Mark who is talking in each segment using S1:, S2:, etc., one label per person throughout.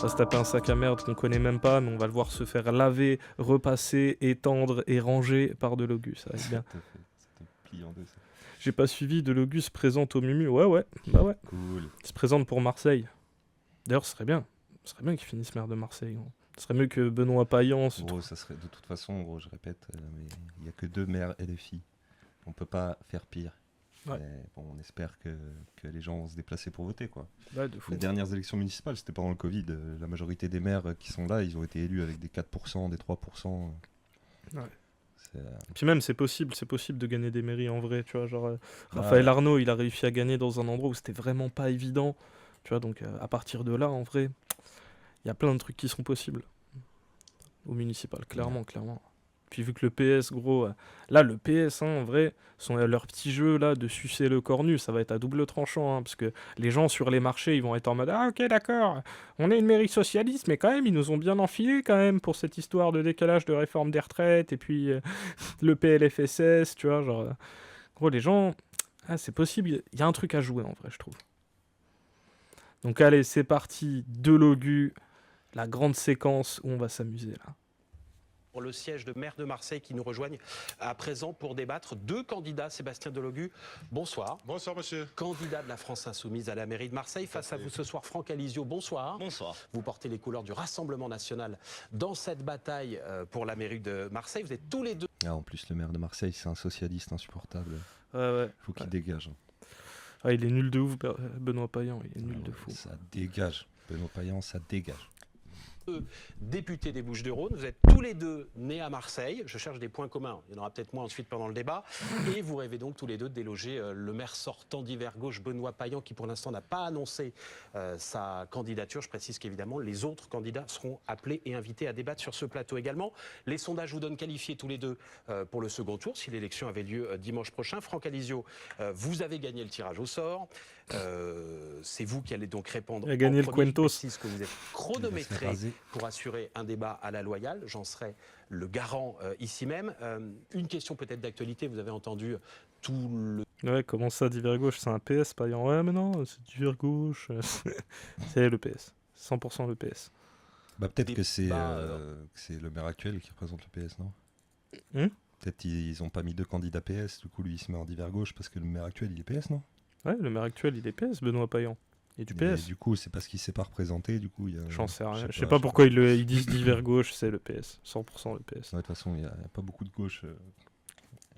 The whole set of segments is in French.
S1: va se taper un sac à merde qu'on connaît même pas, mais on va le voir se faire laver, repasser, étendre et ranger par Delogu, ça va être bien.
S2: Ça te plie en deux, ça.
S1: J'ai pas suivi, Delogu se présente au Mumu, ouais, bah ouais.
S2: Cool.
S1: Il se présente pour Marseille. D'ailleurs, ce serait bien qu'il finisse maire de Marseille. Gros. Ce serait mieux que Benoît Payan.
S2: Gros, ça serait de toute façon, gros, je répète, mais il n'y a que 2 maires et des filles. On peut pas faire pire.
S1: Ouais.
S2: Mais bon, on espère que les gens vont se déplacer pour voter, quoi.
S1: Ouais, de fou.
S2: Les dernières élections municipales, c'était pendant le Covid. La majorité des maires qui sont là, ils ont été élus avec des 4%, des 3%.
S1: Ouais.
S2: C'est,
S1: Puis même, c'est possible de gagner des mairies en vrai, tu vois. Genre, Raphaël Arnaud, il a réussi à gagner dans un endroit où c'était vraiment pas évident. Tu vois, donc à partir de là, en vrai, il y a plein de trucs qui sont possibles. Au municipal, clairement. Puis vu que le PS, gros, là, le PS, hein, en vrai, leur petit jeu là de sucer le cornu, ça va être à double tranchant, hein, parce que les gens sur les marchés, ils vont être en mode ah ok d'accord, on est une mairie socialiste, mais quand même ils nous ont bien enfilé quand même pour cette histoire de décalage de réforme des retraites et puis le PLFSS, tu vois, genre gros les gens, c'est possible, il y a un truc à jouer en vrai, je trouve. Donc allez, c'est parti, Delogu, la grande séquence où on va s'amuser là.
S3: Pour le siège de maire de Marseille qui nous rejoignent à présent pour débattre. 2 candidats, Sébastien Delogu, bonsoir.
S4: Bonsoir monsieur.
S3: Candidat de la France Insoumise à la mairie de Marseille. Face à vous ce soir, Franck Alizio, bonsoir.
S5: Bonsoir.
S3: Vous portez les couleurs du Rassemblement National dans cette bataille pour la mairie de Marseille. Vous êtes tous les deux.
S2: en plus, le maire de Marseille, c'est un socialiste insupportable.
S1: Ouais.
S2: Faut qu'il dégage.
S1: Ah, il est nul de ouf, Benoît Payan, il est nul de fou.
S2: Ça dégage. Benoît Payan, ça dégage.
S3: Député des Bouches-du-Rhône, vous êtes tous les deux nés à Marseille, je cherche des points communs, il y en aura peut-être moins ensuite pendant le débat, et vous rêvez donc tous les deux de déloger le maire sortant d'hiver gauche, Benoît Payan, qui pour l'instant n'a pas annoncé sa candidature. Je précise qu'évidemment les autres candidats seront appelés et invités à débattre sur ce plateau également. Les sondages vous donnent qualifiés tous les deux pour le second tour, si l'élection avait lieu dimanche prochain. Franck Alizio, vous avez gagné le tirage au sort. C'est vous qui allez donc répondre.
S1: Il a gagné le Quentos.
S3: Je précise que vous êtes chronométré pour assurer un débat à la loyale. J'en serai le garant ici même. Une question peut-être d'actualité. Vous avez entendu tout le...
S1: Ouais, comment ça, d'hiver gauche, c'est un PS, Payan? Ouais, mais non, c'est d'hiver gauche. C'est le PS. 100% le PS.
S2: Bah, peut-être que c'est le maire actuel qui représente le PS, non? Peut-être qu'ils n'ont pas mis 2 candidats PS, du coup lui il se met en d'hiver gauche parce que le maire actuel il est PS, non?
S1: Ouais, le maire actuel il est PS, Benoît Payan. Et du PS.
S2: Et du coup c'est parce qu'il ne s'est pas représenté, du coup il y a...
S1: J'en sais rien. Je sais pas pourquoi ils disent d'hiver gauche, c'est le PS. 100% le PS.
S2: Ouais, de toute façon il n'y a pas beaucoup de gauche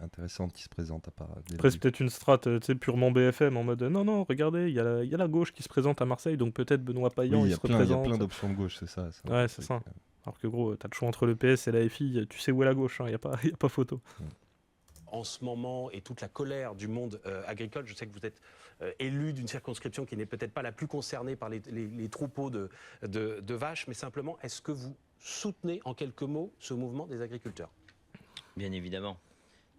S2: intéressante qui se présente à part...
S1: Après c'est peut-être une strat purement BFM en mode non, regardez, il y a la gauche qui se présente à Marseille, donc peut-être Benoît Payan il se représente.
S2: Il y a plein d'options de gauche, c'est ça.
S1: Ouais, c'est ça. Alors que gros, t'as le choix entre le PS et la FI, tu sais où est la gauche, il y a pas photo.
S3: En ce moment, et toute la colère du monde agricole, je sais que vous êtes élu d'une circonscription qui n'est peut-être pas la plus concernée par les troupeaux de vaches, mais simplement, est-ce que vous soutenez en quelques mots ce mouvement des agriculteurs?
S5: Bien évidemment.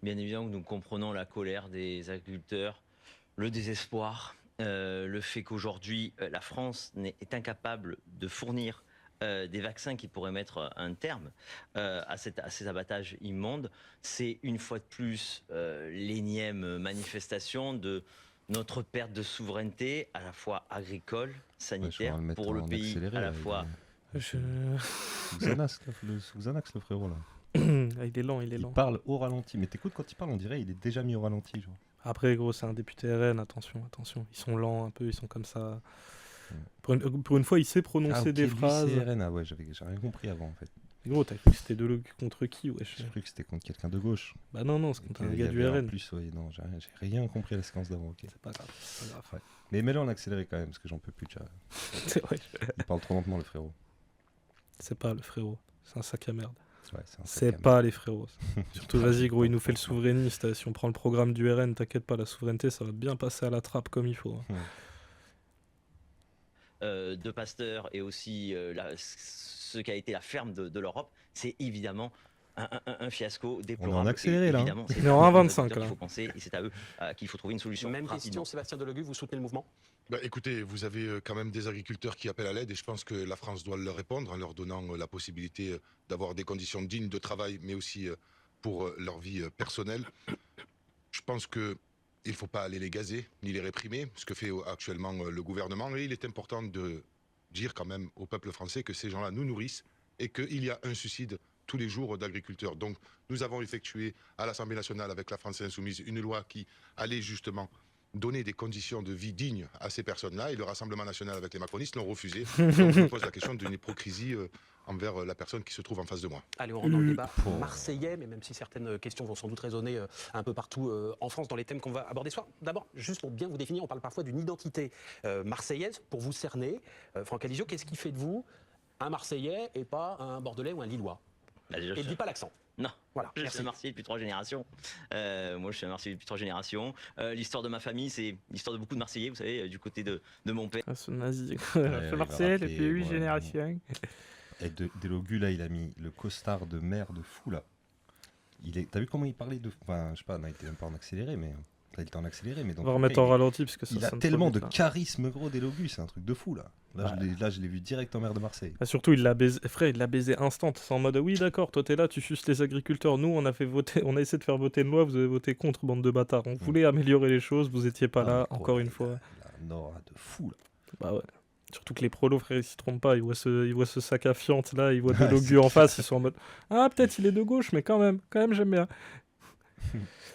S5: Bien évidemment que nous comprenons la colère des agriculteurs, le désespoir, le fait qu'aujourd'hui, la France est incapable de fournir des vaccins qui pourraient mettre un terme à ces abattages immondes. C'est une fois de plus l'énième manifestation de notre perte de souveraineté, à la fois agricole, sanitaire, pour le pays, à la fois...
S2: Xanax, le frérot, là.
S1: Il est lent.
S2: Il parle au ralenti. Mais t'écoutes quand il parle, on dirait il est déjà mis au ralenti, genre.
S1: Après, gros, c'est un député RN, attention. Ils sont lents un peu, ils sont comme ça... Pour une fois, il sait prononcer des phrases.
S2: CRN, ouais, j'ai rien compris avant en fait.
S1: Gros, t'as cru que c'était Delogu contre qui? Wesh.
S2: J'ai cru que c'était contre quelqu'un de gauche.
S1: Bah non, c'est contre un gars du RN.
S2: En plus, ouais, non, j'ai rien compris à la séquence d'avant. Okay.
S1: C'est pas grave.
S2: Ouais. Mais mets-le en accéléré quand même, parce que j'en peux plus déjà.
S1: C'est vrai.
S2: Il parle trop lentement, le frérot.
S1: C'est pas le frérot, c'est un sac à merde.
S2: Ouais,
S1: c'est pas les frérots. Surtout, vas-y, gros, il nous fait le souverainiste. Si on prend le programme du RN, t'inquiète pas, la souveraineté, ça va bien passer à la trappe comme il faut.
S5: De Pasteur et aussi ce qui a été la ferme de l'Europe, c'est évidemment un fiasco déplorable.
S2: On est en accéléré là.
S1: On est en 1,25 là.
S5: Il faut penser, et c'est à eux qu'il faut trouver une solution.
S3: Même
S5: rapidement.
S3: question, Sébastien Delogu, vous soutenez le mouvement?
S4: Écoutez, vous avez quand même des agriculteurs qui appellent à l'aide et je pense que la France doit leur répondre en leur donnant la possibilité d'avoir des conditions dignes de travail, mais aussi pour leur vie personnelle. Je pense que il ne faut pas aller les gazer ni les réprimer, ce que fait actuellement le gouvernement. Et il est important de dire quand même au peuple français que ces gens-là nous nourrissent et qu'il y a un suicide tous les jours d'agriculteurs. Donc nous avons effectué à l'Assemblée nationale avec la France Insoumise une loi qui allait justement donner des conditions de vie dignes à ces personnes-là, et le Rassemblement national avec les macronistes l'ont refusé. Donc je me pose la question d'une hypocrisie envers la personne qui se trouve en face de moi.
S3: Allez, on rentre dans le débat marseillais, mais même si certaines questions vont sans doute résonner un peu partout en France dans les thèmes qu'on va aborder ce soir. D'abord, juste pour bien vous définir, on parle parfois d'une identité marseillaise. Pour vous cerner, Franck Alizio, qu'est-ce qui fait de vous un Marseillais et pas un Bordelais ou un Lillois? Et ne dis pas l'accent.
S5: Non,
S3: voilà,
S5: je suis à Marseille depuis 3 générations. Moi, je suis à Marseille depuis 3 générations. L'histoire de ma famille, c'est l'histoire de beaucoup de Marseillais, vous savez, du côté de mon père.
S1: Ah, ce nazi.
S6: Je suis Marseillais depuis 8 générations.
S2: Et Delogu, là, il a mis le costard de mer de fou, là. T'as vu comment il parlait de... Enfin, je sais pas, il était même pas en accéléré, mais... Il était en accéléré, mais donc...
S1: On va remettre en ralenti, parce que ça
S2: il a
S1: sonne
S2: tellement
S1: trop vite,
S2: de
S1: là.
S2: charisme, gros, Delogu, c'est un truc de fou, là. Là, je l'ai vu direct en mer de Marseille.
S1: Ah, surtout, il l'a baisé, frère, il l'a baisé instant. C'est en mode, oui, d'accord, toi t'es là, tu suces les agriculteurs. Nous, on a essayé de faire voter une loi, vous avez voté contre, bande de bâtards. On voulait améliorer les choses, vous étiez pas là, encore une fois.
S2: Il a un aura de fou, là.
S1: Bah ouais. Surtout que les prolos, frère, ils s'y trompent pas. Ils voient ce sac à fiente là, ils voient Delogu en face, ils sont en mode, ah, peut-être il est de gauche, mais quand même, j'aime bien.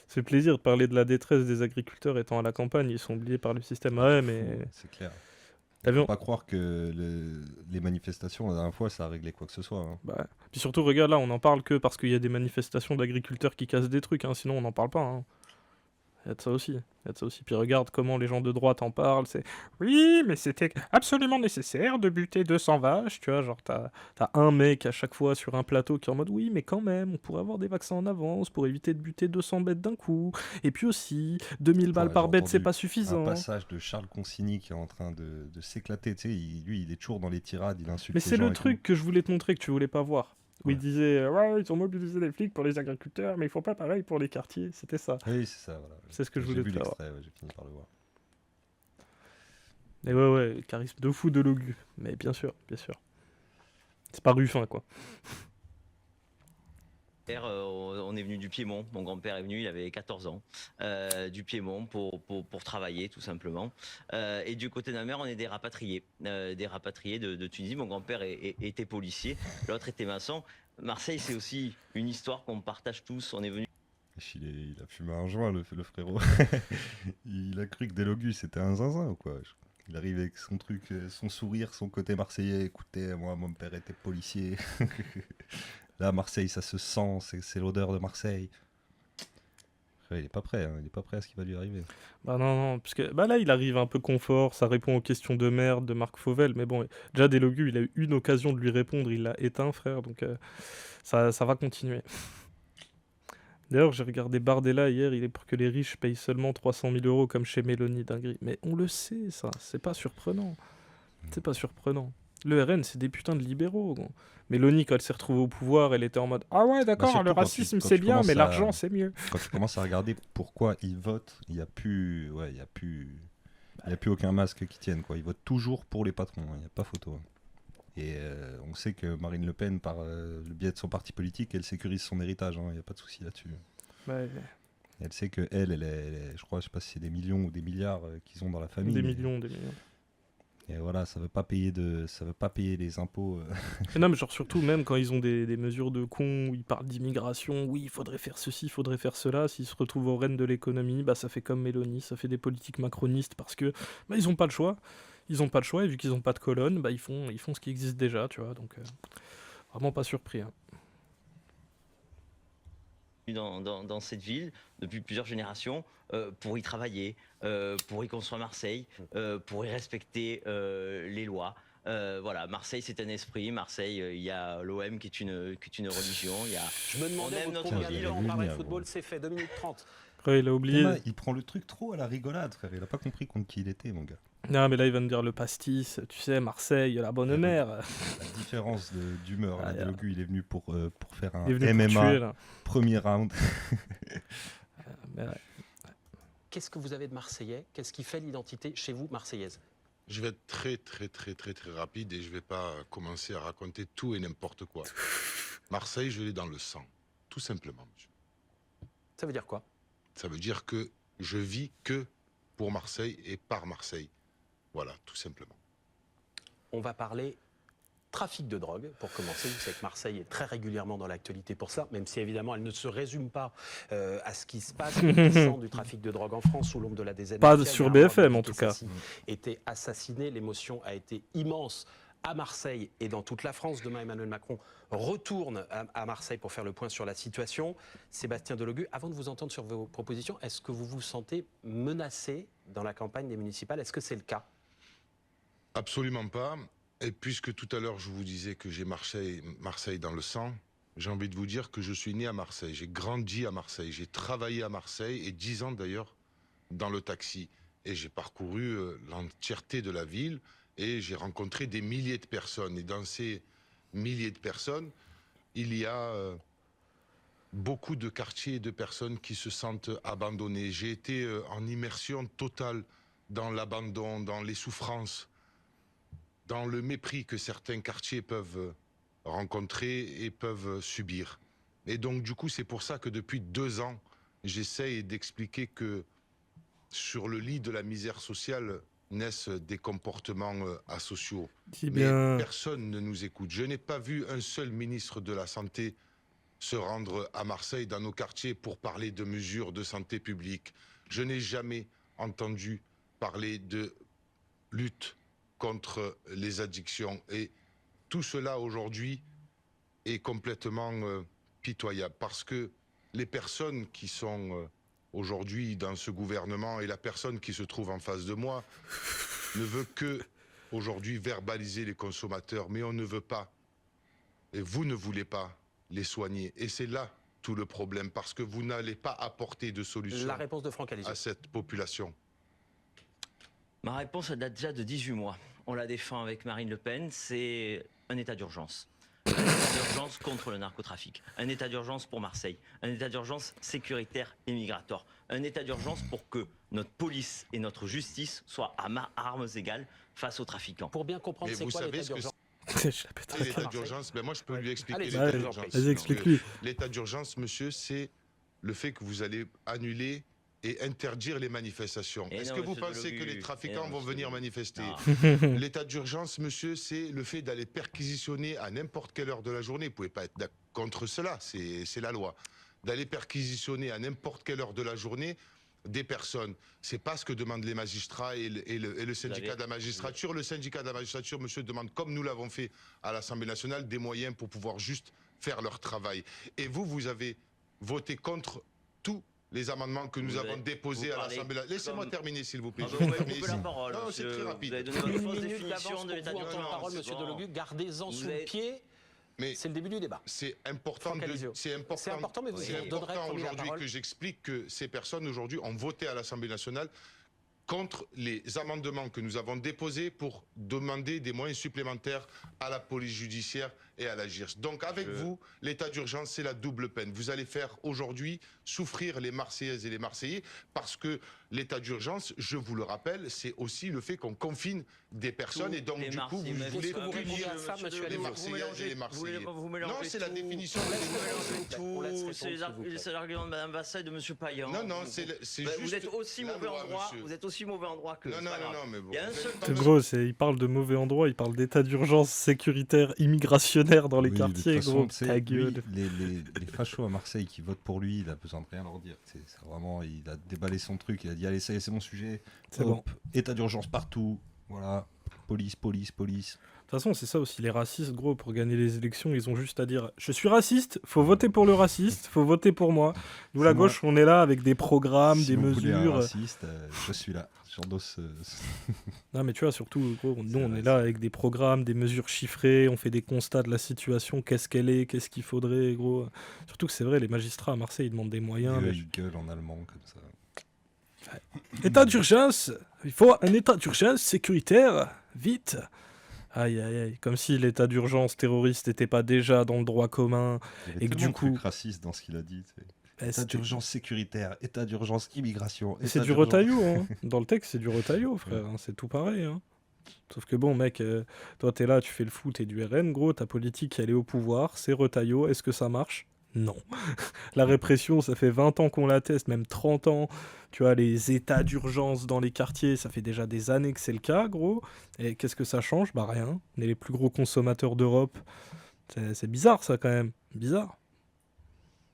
S1: Ça fait plaisir de parler de la détresse des agriculteurs étant à la campagne, ils sont oubliés par le système. Ouais, mais.
S2: C'est clair.
S1: T'as vu,
S2: Faut pas croire que les manifestations, la dernière fois, ça a réglé quoi que ce soit. Hein.
S1: Bah, puis surtout, regarde là, on en parle que parce qu'il y a des manifestations d'agriculteurs qui cassent des trucs, hein, sinon on n'en parle pas. Hein. Il y a de ça aussi. Puis regarde comment les gens de droite en parlent. C'est oui, mais c'était absolument nécessaire de buter 200 vaches. Tu vois, genre, t'as un mec à chaque fois sur un plateau qui est en mode oui, mais quand même, on pourrait avoir des vaccins en avance pour éviter de buter 200 bêtes d'un coup. Et puis aussi, 2000 balles par bête, c'est pas suffisant.
S2: Un passage de Charles Consigny qui est en train de s'éclater. Tu sais, lui, il est toujours dans les tirades, il insulte.
S1: Mais
S2: les
S1: c'est
S2: gens
S1: le truc que je voulais te montrer que tu voulais pas voir. Où il disait ouais, ils ont mobilisé les flics pour les agriculteurs, mais ils font pas pareil pour les quartiers. C'était ça.
S2: Oui, c'est ça, voilà.
S1: C'est ce que je voulais te faire.
S2: J'ai fini par le voir.
S1: Et ouais, charisme de fou de Delogu. Mais bien sûr. C'est pas Ruffin, quoi.
S5: On est venu du Piémont, mon grand-père est venu, il avait 14 ans, du Piémont pour travailler tout simplement. Et du côté de ma mère, on est des rapatriés de Tunisie. Mon grand-père était policier, l'autre était maçon. Marseille, c'est aussi une histoire qu'on partage tous, on est venu...
S2: Il a fumé un joint, le frérot. Il a cru que Delogu, c'était un zinzin ou quoi. Il arrive avec son truc, son sourire, son côté marseillais. Écoutez, moi, mon père était policier. Là, Marseille, ça se sent, c'est l'odeur de Marseille. Il est pas prêt, il est pas prêt à ce qui va lui arriver.
S1: Bah non, parce que là, il arrive un peu confort, ça répond aux questions de merde de Marc Fauvel, mais bon, déjà Delogu, il a eu une occasion de lui répondre, il l'a éteint, frère, donc ça va continuer. D'ailleurs, j'ai regardé Bardella hier, il est pour que les riches payent seulement 300 000 € comme chez Mélanie Dinguerie. Mais on le sait, ça, c'est pas surprenant. C'est pas surprenant. Le RN, c'est des putains de libéraux. Gros. Mélanie, quand elle s'est retrouvée au pouvoir, elle était en mode « Ah ouais, d'accord, le racisme c'est bien, mais l'argent c'est mieux. »
S2: Quand tu commences à regarder pourquoi ils votent, il n'y a plus aucun masque qui tienne. Quoi. Ils votent toujours pour les patrons, il n'y a pas photo. Et on sait que Marine Le Pen, par le biais de son parti politique, elle sécurise son héritage, il n'y a pas de souci là-dessus.
S1: Ouais.
S2: Elle sait que elle est, je sais pas si c'est des millions ou des milliards qu'ils ont dans la famille.
S1: Des millions.
S2: Et voilà, ça veut pas payer les impôts.
S1: Non, mais genre surtout, même quand ils ont des mesures de cons où ils parlent d'immigration, oui, il faudrait faire ceci, il faudrait faire cela, s'ils se retrouvent aux rênes de l'économie, bah ça fait comme Mélanie, ça fait des politiques macronistes parce que bah, ils ont pas le choix. Ils ont pas le choix et vu qu'ils ont pas de colonne, bah ils font ce qui existe déjà, tu vois. Donc vraiment pas surpris. Hein.
S5: Dans cette ville depuis plusieurs générations pour y travailler, pour y construire Marseille, pour y respecter les lois. Voilà, Marseille c'est un esprit, Marseille il y a l'OM qui est une religion.
S3: Je me demandais votre ville, on parlait de football, c'est fait, 2 minutes 30.
S1: Après, il a oublié.
S2: Il prend le truc trop à la rigolade, frère. Il a pas compris contre qui il était, mon gars.
S1: Non, mais là, il va me dire le pastis, tu sais, Marseille, la bonne mère.
S2: La différence d'humeur. Delogu, il est venu pour faire un
S1: MMA, tuer,
S2: premier round.
S1: Ouais.
S3: Qu'est-ce que vous avez de Marseillais? Qu'est-ce qui fait l'identité chez vous marseillaise?
S4: Je vais être très rapide et je ne vais pas commencer à raconter tout et n'importe quoi. Marseille, je l'ai dans le sang, tout simplement, monsieur.
S3: Ça veut dire quoi?
S4: Ça veut dire que je vis que pour Marseille et par Marseille. Voilà, tout simplement.
S3: On va parler trafic de drogue, pour commencer. Vous savez que Marseille est très régulièrement dans l'actualité pour ça, même si évidemment elle ne se résume pas à ce qui se passe. Le puissant du trafic de drogue en France, sous l'ombre de la DZ.
S1: Pas sur BFM en tout cas.
S3: Était assassiné. L'émotion a été immense à Marseille et dans toute la France. Demain, Emmanuel Macron retourne à Marseille pour faire le point sur la situation. Sébastien Delogu, avant de vous entendre sur vos propositions, est-ce que vous vous sentez menacé dans la campagne des municipales? Est-ce que c'est le cas?
S4: Absolument pas. Et puisque tout à l'heure je vous disais que j'ai Marseille dans le sang, j'ai envie de vous dire que je suis né à Marseille, j'ai grandi à Marseille, j'ai travaillé à Marseille et 10 ans d'ailleurs dans le taxi. Et j'ai parcouru l'entièreté de la ville et j'ai rencontré des milliers de personnes. Et dans ces milliers de personnes, il y a beaucoup de quartiers et de personnes qui se sentent abandonnées. J'ai été en immersion totale dans l'abandon, dans les souffrances, dans le mépris que certains quartiers peuvent rencontrer et peuvent subir. Et donc, du coup, c'est pour ça que depuis 2 ans, j'essaye d'expliquer que sur le lit de la misère sociale naissent des comportements asociaux. Mais personne ne nous écoute. Je n'ai pas vu un seul ministre de la Santé se rendre à Marseille, dans nos quartiers, pour parler de mesures de santé publique. Je n'ai jamais entendu parler de lutte contre les addictions. Et tout cela aujourd'hui est complètement pitoyable parce que les personnes qui sont aujourd'hui dans ce gouvernement et la personne qui se trouve en face de moi ne veut que aujourd'hui verbaliser les consommateurs, mais on ne veut pas, et vous ne voulez pas les soigner. Et c'est là tout le problème, parce que vous n'allez pas apporter de solution
S3: La réponse de Franck Alizot
S4: à cette population.
S5: Ma réponse, elle date déjà de 18 mois. On la défend avec Marine Le Pen, c'est un état d'urgence. Un état d'urgence contre le narcotrafic. Un état d'urgence pour Marseille. Un état d'urgence sécuritaire et migratoire. Un état d'urgence pour que notre police et notre justice soient à armes égales face aux trafiquants.
S3: Pour bien comprendre, c'est quoi l'état d'urgence?
S4: L'état d'urgence, ben moi je peux lui expliquer
S3: Allez,
S4: l'état d'urgence.
S1: Vas-y, explique-lui.
S4: L'état d'urgence, monsieur, c'est le fait que vous allez annuler et interdire les manifestations. Est-ce que vous pensez que les trafiquants vont venir manifester? L'état d'urgence, monsieur, c'est le fait d'aller perquisitionner à n'importe quelle heure de la journée. Vous ne pouvez pas être contre cela, c'est la loi. D'aller perquisitionner à n'importe quelle heure de la journée des personnes. C'est pas ce que demandent les magistrats et le syndicat de la magistrature. Le syndicat de la magistrature, monsieur, demande, comme nous l'avons fait à l'Assemblée nationale, des moyens pour pouvoir juste faire leur travail. Et vous avez voté contre tout les amendements que nous avons déposés à l'Assemblée. Laissez-moi terminer, s'il vous plaît.
S5: Vous m'avez coupé la parole.
S4: Non, c'est très rapide.
S5: Vous avez donné votre fausse
S3: Une minute
S5: définition
S3: d'avance
S5: de
S3: pour
S5: l'état
S3: vous entendre la parole,
S5: d'urgence.
S3: monsieur Delogu. Gardez-en sous le pied.
S4: Mais
S3: c'est le début du débat.
S4: C'est important,
S3: Franck Alizot.
S4: c'est important,
S3: mais vous
S4: c'est
S3: donnerez
S4: important
S3: premier la
S4: aujourd'hui
S3: parole.
S4: que j'explique que ces personnes aujourd'hui ont voté à l'Assemblée nationale contre les amendements que nous avons déposés pour demander des moyens supplémentaires à la police judiciaire et à la GIRS. Donc avec vous, l'état d'urgence, c'est la double peine. Vous allez faire aujourd'hui souffrir les Marseillaises et les Marseillais parce que l'état d'urgence, je vous le rappelle, c'est aussi le fait qu'on confine des personnes et donc du coup, vous voulez punir les Marseillaises et les Marseillais. Non, c'est la définition.
S5: C'est l'argument de Mme Vassal et de M. Payan.
S4: Non, c'est juste...
S5: Vous êtes aussi mauvais endroit. Vous êtes aussi mauvais endroit que...
S4: Non, mais bon.
S1: C'est gros, il parle de mauvais endroit, il parle d'état d'urgence sécuritaire, immigrationnaire dans les quartiers, gros. Ta gueule.
S2: Les fachos à Marseille qui votent pour lui, il a besoin de rien leur dire. C'est vraiment, il a déballé son truc, il a dit allez, ça y est, c'est mon sujet.
S1: C'est bon.
S2: État d'urgence partout. Voilà. Police.
S1: De toute façon, c'est ça aussi, les racistes, gros, pour gagner les élections, ils ont juste à dire « Je suis raciste, faut voter pour le raciste, faut voter pour moi ». Nous, la gauche, on est là avec des programmes,
S2: si
S1: des
S2: vous voulez
S1: mesures...
S2: un raciste, je suis là, j'endosse...
S1: Non, mais tu vois, surtout, gros, nous, on est là avec des programmes, des mesures chiffrées, on fait des constats de la situation, qu'est-ce qu'elle est, qu'est-ce qu'il faudrait, gros. Surtout que c'est vrai, les magistrats à Marseille, ils demandent des moyens.
S2: Ils gueulent en allemand, comme ça.
S1: État d'urgence, il faut un état d'urgence sécuritaire, vite. Aïe, aïe, aïe, comme si l'état d'urgence terroriste n'était pas déjà dans le droit commun.
S2: Et que du coup... raciste dans ce qu'il a dit. État d'urgence sécuritaire, état d'urgence immigration.
S1: C'est du retaillot, hein. Dans le texte, c'est du retaillot, frère. Hein. C'est tout pareil. Hein. Sauf que bon, mec, toi, t'es là, tu fais le foot, t'es du RN, gros. Ta politique, elle est au pouvoir, c'est retaillot. Est-ce que ça marche? Non. La répression, ça fait 20 ans qu'on la teste, même 30 ans. Tu vois, les états d'urgence dans les quartiers, ça fait déjà des années que c'est le cas, gros. Et qu'est-ce que ça change? Bah rien. On est les plus gros consommateurs d'Europe. C'est bizarre, ça, quand même. Bizarre.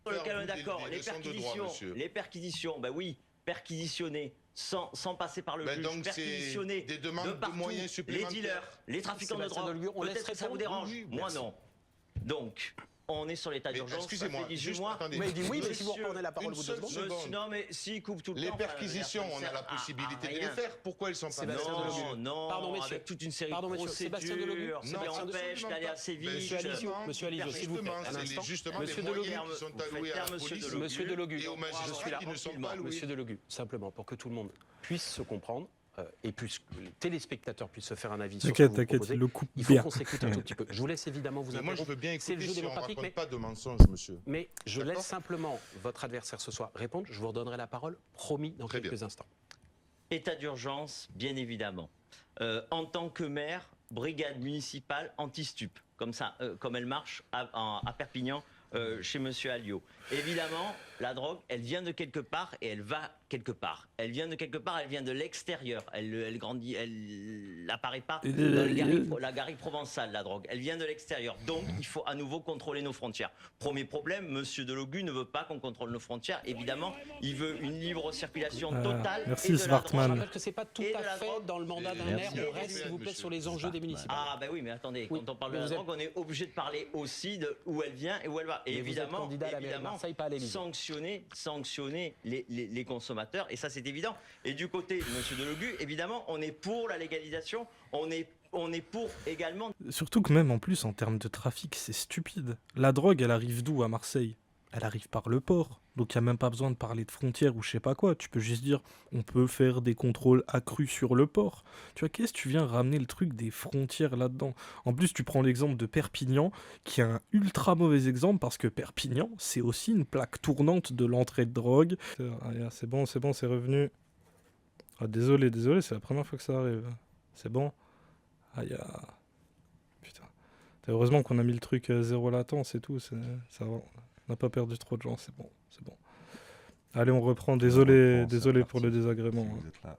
S5: Sur lequel on est
S4: Des-
S5: d'accord,
S4: des leçons de droit, monsieur.
S5: les perquisitions, bah oui, perquisitionner sans passer par le
S4: Ben
S5: juge,
S4: donc, c'est
S5: perquisitionner
S4: des demandes
S5: de
S4: de
S5: partout,
S4: moyens
S5: les
S4: supplémentaires.
S5: dealers, les trafiquants de
S3: Sébastien
S5: drogue,
S3: Delugue, on laisse
S5: peut-être que ça vous
S3: répondre.
S5: dérange,
S4: Oui,
S5: moi
S4: merci.
S5: non. Donc, on est sur l'état
S4: Mais
S5: d'urgence, ça
S4: excusez-moi,
S5: fait 18
S4: juste,
S5: mois.
S4: attendez.
S3: Vous m'avez dit oui, mais si vous
S5: Monsieur,
S3: reprenez la parole
S4: une
S3: au bout de
S4: seule
S3: 2 secondes.
S4: seconde.
S5: Non mais s'il coupe tout le
S4: Les
S5: temps...
S4: perquisitions, on a la
S5: à
S4: possibilité de les
S5: rien.
S4: faire. Pourquoi elles sont pas
S3: Sébastien
S4: faites
S3: Delugue.
S5: Non,
S3: Pardon, messieurs.
S5: avec toute une série
S3: Pardon,
S5: de
S3: monsieur. Sébastien Delugue.
S5: procédures,
S3: Non,
S5: qui
S3: Sébastien
S5: empêchent
S4: absolument
S5: d'aller
S4: pas.
S5: assez
S4: Ben,
S5: vite.
S3: Monsieur Alizio, monsieur Alizio, s'il vous plaît,
S4: Justement,
S3: un
S4: c'est
S3: instant.
S4: justement
S3: Monsieur
S4: les
S3: Delugue.
S4: moyens qui sont
S5: Vous
S4: alloués
S5: faites
S4: à la
S5: taire, monsieur
S4: police
S5: Delugue.
S3: Monsieur Delugue.
S4: et aux magistrats qui ne sont pas alloués.
S3: Monsieur Delugue, simplement pour que tout le monde puisse se comprendre et que les téléspectateurs puissent se faire un avis sur ce que
S1: T'inquiète,
S3: vous
S1: t'inquiète,
S3: proposez,
S1: il le coupe
S3: il faut
S1: bien.
S3: qu'on s'écoute un tout petit peu. Je vous laisse évidemment vous
S4: Mais moi, je veux bien
S3: C'est le
S4: écouter
S3: jeu
S4: si on ne
S3: démocratique,
S4: raconte
S3: mais,
S4: pas de mensonges, monsieur.
S3: mais je
S4: D'accord.
S3: laisse simplement votre adversaire ce soir répondre. Je vous redonnerai la parole, promis, dans
S4: Très
S3: quelques
S4: bien.
S3: instants.
S5: État d'urgence, bien évidemment. En tant que maire, brigade municipale anti-stup, comme ça, comme elle marche à Perpignan, chez Monsieur Alliot. Évidemment, la drogue, elle vient de quelque part et elle va quelque part. Elle vient de quelque part, elle vient de l'extérieur. Elle grandit, elle n'apparaît pas dans la garrigue provençale, la drogue. Elle vient de l'extérieur. Donc, il faut à nouveau contrôler nos frontières. Premier problème, Monsieur Delogu ne veut pas qu'on contrôle nos frontières. Évidemment, il veut une libre circulation totale.
S1: merci,
S5: et de la
S1: Svartman.
S3: Je
S5: drogue.
S3: rappelle que c'est pas tout
S5: Et
S3: à
S5: de la
S3: fait
S5: drogue.
S3: dans le mandat d'un
S4: Merci.
S3: maire. On reste,
S4: Merci,
S3: s'il vous plaît,
S4: monsieur.
S3: sur les enjeux des municipales.
S5: Ah ben oui, mais attendez,
S3: Oui,
S5: quand on parle
S3: mais
S5: de la
S3: vous êtes-
S5: drogue, on est obligé de parler aussi de où elle vient et où elle va. Et
S3: Mais vous êtes
S5: évidemment,
S3: candidat à la mairie de Marseille, pas à l'Élysée.
S5: sanctionner les consommateurs, et ça c'est évident. Et du côté de M. Delogu, évidemment, on est pour la légalisation, on est pour également...
S1: Surtout que même en plus, en termes de trafic, c'est stupide. La drogue, elle arrive d'où à Marseille? Elle arrive par le port. Donc il n'y a même pas besoin de parler de frontières ou je sais pas quoi. Tu peux juste dire, on peut faire des contrôles accrus sur le port. Tu vois, qu'est-ce que tu viens ramener le truc des frontières là-dedans? En plus, tu prends l'exemple de Perpignan, qui est un ultra mauvais exemple parce que Perpignan, c'est aussi une plaque tournante de l'entrée de drogue. C'est bon, c'est revenu. Ah, désolé, c'est la première fois que ça arrive. C'est bon. Aïe, putain. Heureusement qu'on a mis le truc zéro latence et tout. Ça va. On n'a pas perdu trop de gens, c'est bon. Allez, on reprend. Désolé pour le désagrément.
S2: Si vous êtes là.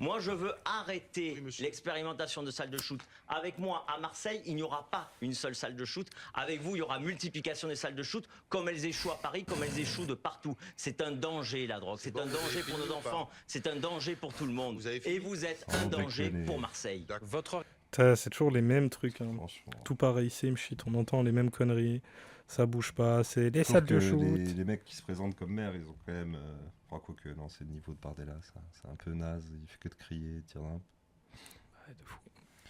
S5: Moi, je veux arrêter
S4: Oui, monsieur.
S5: l'expérimentation de salles de shoot. Avec moi, à Marseille, il n'y aura pas une seule salle de shoot. Avec vous, il y aura multiplication des salles de shoot, comme elles échouent à Paris, comme elles échouent de partout. C'est un danger, la drogue. C'est
S4: bon,
S5: un
S4: vous avez
S5: danger pour
S4: fini
S5: nos
S4: ou pas
S5: enfants. C'est un danger pour tout le monde.
S4: Vous avez fini
S5: Et vous êtes
S2: Sans
S5: un danger
S2: déconner.
S5: pour Marseille.
S3: Votre
S1: Putain, c'est toujours les mêmes trucs. Hein.
S2: Franchement.
S1: Tout pareil, same shit. On entend les mêmes conneries. Ça bouge pas. C'est les
S2: Sauf
S1: salles
S2: que
S1: de shoot.
S2: les mecs qui se présentent comme maire, ils ont quand même. Quoique, non, c'est le niveau de Bardella, ça. C'est un peu naze. Il fait que de crier, de dire n'importe
S1: Ouais, de fou.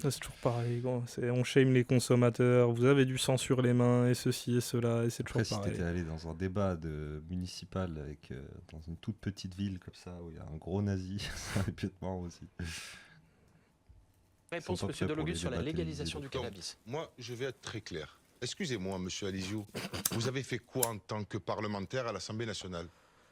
S1: Ça, c'est toujours pareil. Gros. On shame les consommateurs. Vous avez du sang sur les mains et ceci et cela. Et c'est toujours
S2: Après, si
S1: pareil.
S2: t'étais allé dans un débat municipal avec, dans une toute petite ville comme ça, où il y a un gros nazi, ça aurait pu être marrant aussi.
S3: réponse,
S2: Ils sont pas
S3: monsieur
S2: prêts pour
S3: Delogu,
S2: les
S3: sur la
S2: débats
S3: légalisation
S2: télévisés.
S3: du cannabis.
S4: Moi, je vais être très clair. Excusez-moi, monsieur Alizio, vous avez fait quoi en tant que parlementaire à l'Assemblée nationale?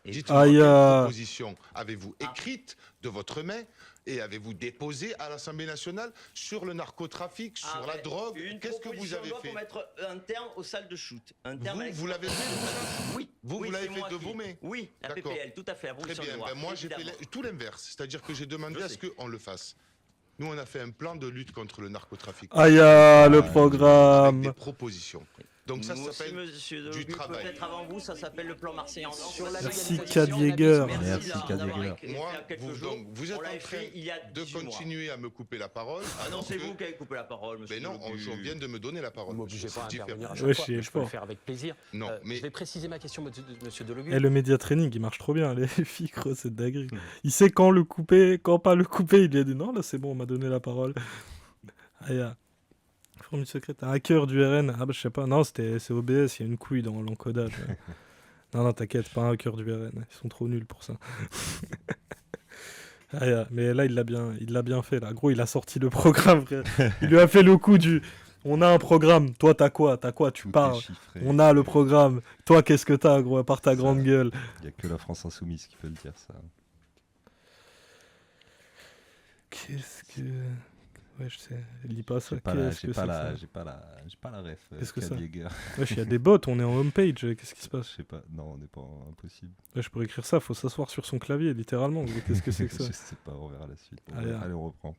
S5: Et-
S4: Dites-moi,
S1: Aïe,
S4: quelle proposition avez-vous écrite de votre main et avez-vous déposé à l'Assemblée nationale sur le narcotrafic, sur la
S5: Arrête.
S4: drogue?
S5: Une
S4: Qu'est-ce que vous
S5: proposition de
S4: avez
S5: loi
S4: fait?
S5: pour mettre un terme aux salles de shoot. Un terme à
S4: Vous l'avez fait tout ça?
S5: Oui.
S4: Vous
S5: oui,
S4: l'avez
S5: c'est
S4: fait
S5: moi
S4: de
S5: qui-
S4: vos mains?
S5: Oui, la
S4: D'accord.
S5: PPL, tout à fait, la
S4: Très
S5: proposition
S4: bien.
S5: de loi.
S4: Ben moi, j'ai fait
S5: évidemment.
S4: tout l'inverse. C'est-à-dire que j'ai demandé
S5: Je
S4: à ce
S5: sais.
S4: qu'on le fasse. Nous, on a fait un plan de lutte contre le narcotrafic.
S1: Aïe, le
S4: Avec des
S1: programme.
S4: propositions. Donc ça
S5: Moi aussi,
S4: s'appelle
S5: monsieur
S4: du
S5: Delogu,
S4: travail.
S5: peut-être avant vous, ça s'appelle le plan marseillais en or.
S3: Sur la
S1: Merci,
S3: légalisation
S1: Kad
S3: du
S1: Yeager.
S3: cannabis,
S2: Merci, Kad
S5: d'avoir
S2: Yeager.
S5: écrit il y
S4: Moi,
S5: a quelques
S4: vous,
S5: jours.
S4: donc, vous êtes
S5: On l'a
S4: en train
S5: écrit il y a
S4: de
S5: 18 mois.
S4: continuer à me couper la parole.
S5: Ah non,
S4: alors
S5: c'est
S4: que-
S5: vous qui avez coupé la parole, monsieur
S4: Mais non,
S5: Delogu.
S4: on vient de me donner la parole.
S3: Ne m'obligez
S4: monsieur,
S3: pas à
S4: c'est
S3: intervenir à
S4: différent.
S3: chaque
S1: Ouais,
S3: fois,
S1: je
S3: mais je peux le
S1: sais
S3: faire avec plaisir.
S4: Non, mais
S3: Je vais préciser ma question, monsieur Delogu.
S1: Et le média training, il marche trop bien. Les filles, gros, c'est dinguerie. Il sait quand le couper, quand pas le couper. Il lui a dit non, là c'est bon, on m'a donné la parole. Aïe. Formule secrète. Un hacker du RN. Ah bah je sais pas. Non, c'est OBS, il y a une couille dans l'encodage. Non, t'inquiète, pas un hacker du RN. Ils sont trop nuls pour ça. Aïe, mais là, il l'a bien fait. Là. Gros, il a sorti le programme, frère. Il lui a fait le coup du. On a un programme. Toi, t'as quoi? Tu
S2: Tout est
S1: parles.
S2: chiffré.
S1: On a le programme. Toi, qu'est-ce que t'as, gros, à part ta
S2: Ça.
S1: grande gueule?
S2: Il n'y a que la France insoumise qui peut le dire, ça.
S1: Qu'est-ce que. Ouais, je sais. Lis pas ça.
S2: J'ai pas
S1: Qu'est-ce que
S2: j'ai
S1: c'est
S2: pas
S1: que ça?
S2: j'ai pas la ref.
S1: Qu'est-ce que
S2: Cad
S1: ça?
S2: Yeager.
S1: Wesh, il y a des bots, on est en homepage. Qu'est-ce qui se
S2: Je
S1: passe?
S2: sais pas. Non, on n'est pas impossible.
S1: Ouais, je pourrais écrire ça, faut s'asseoir sur son clavier, littéralement. Mais qu'est-ce que c'est que ça?
S2: Je sais pas, on verra la suite.
S1: Allez,
S2: Allez, on reprend.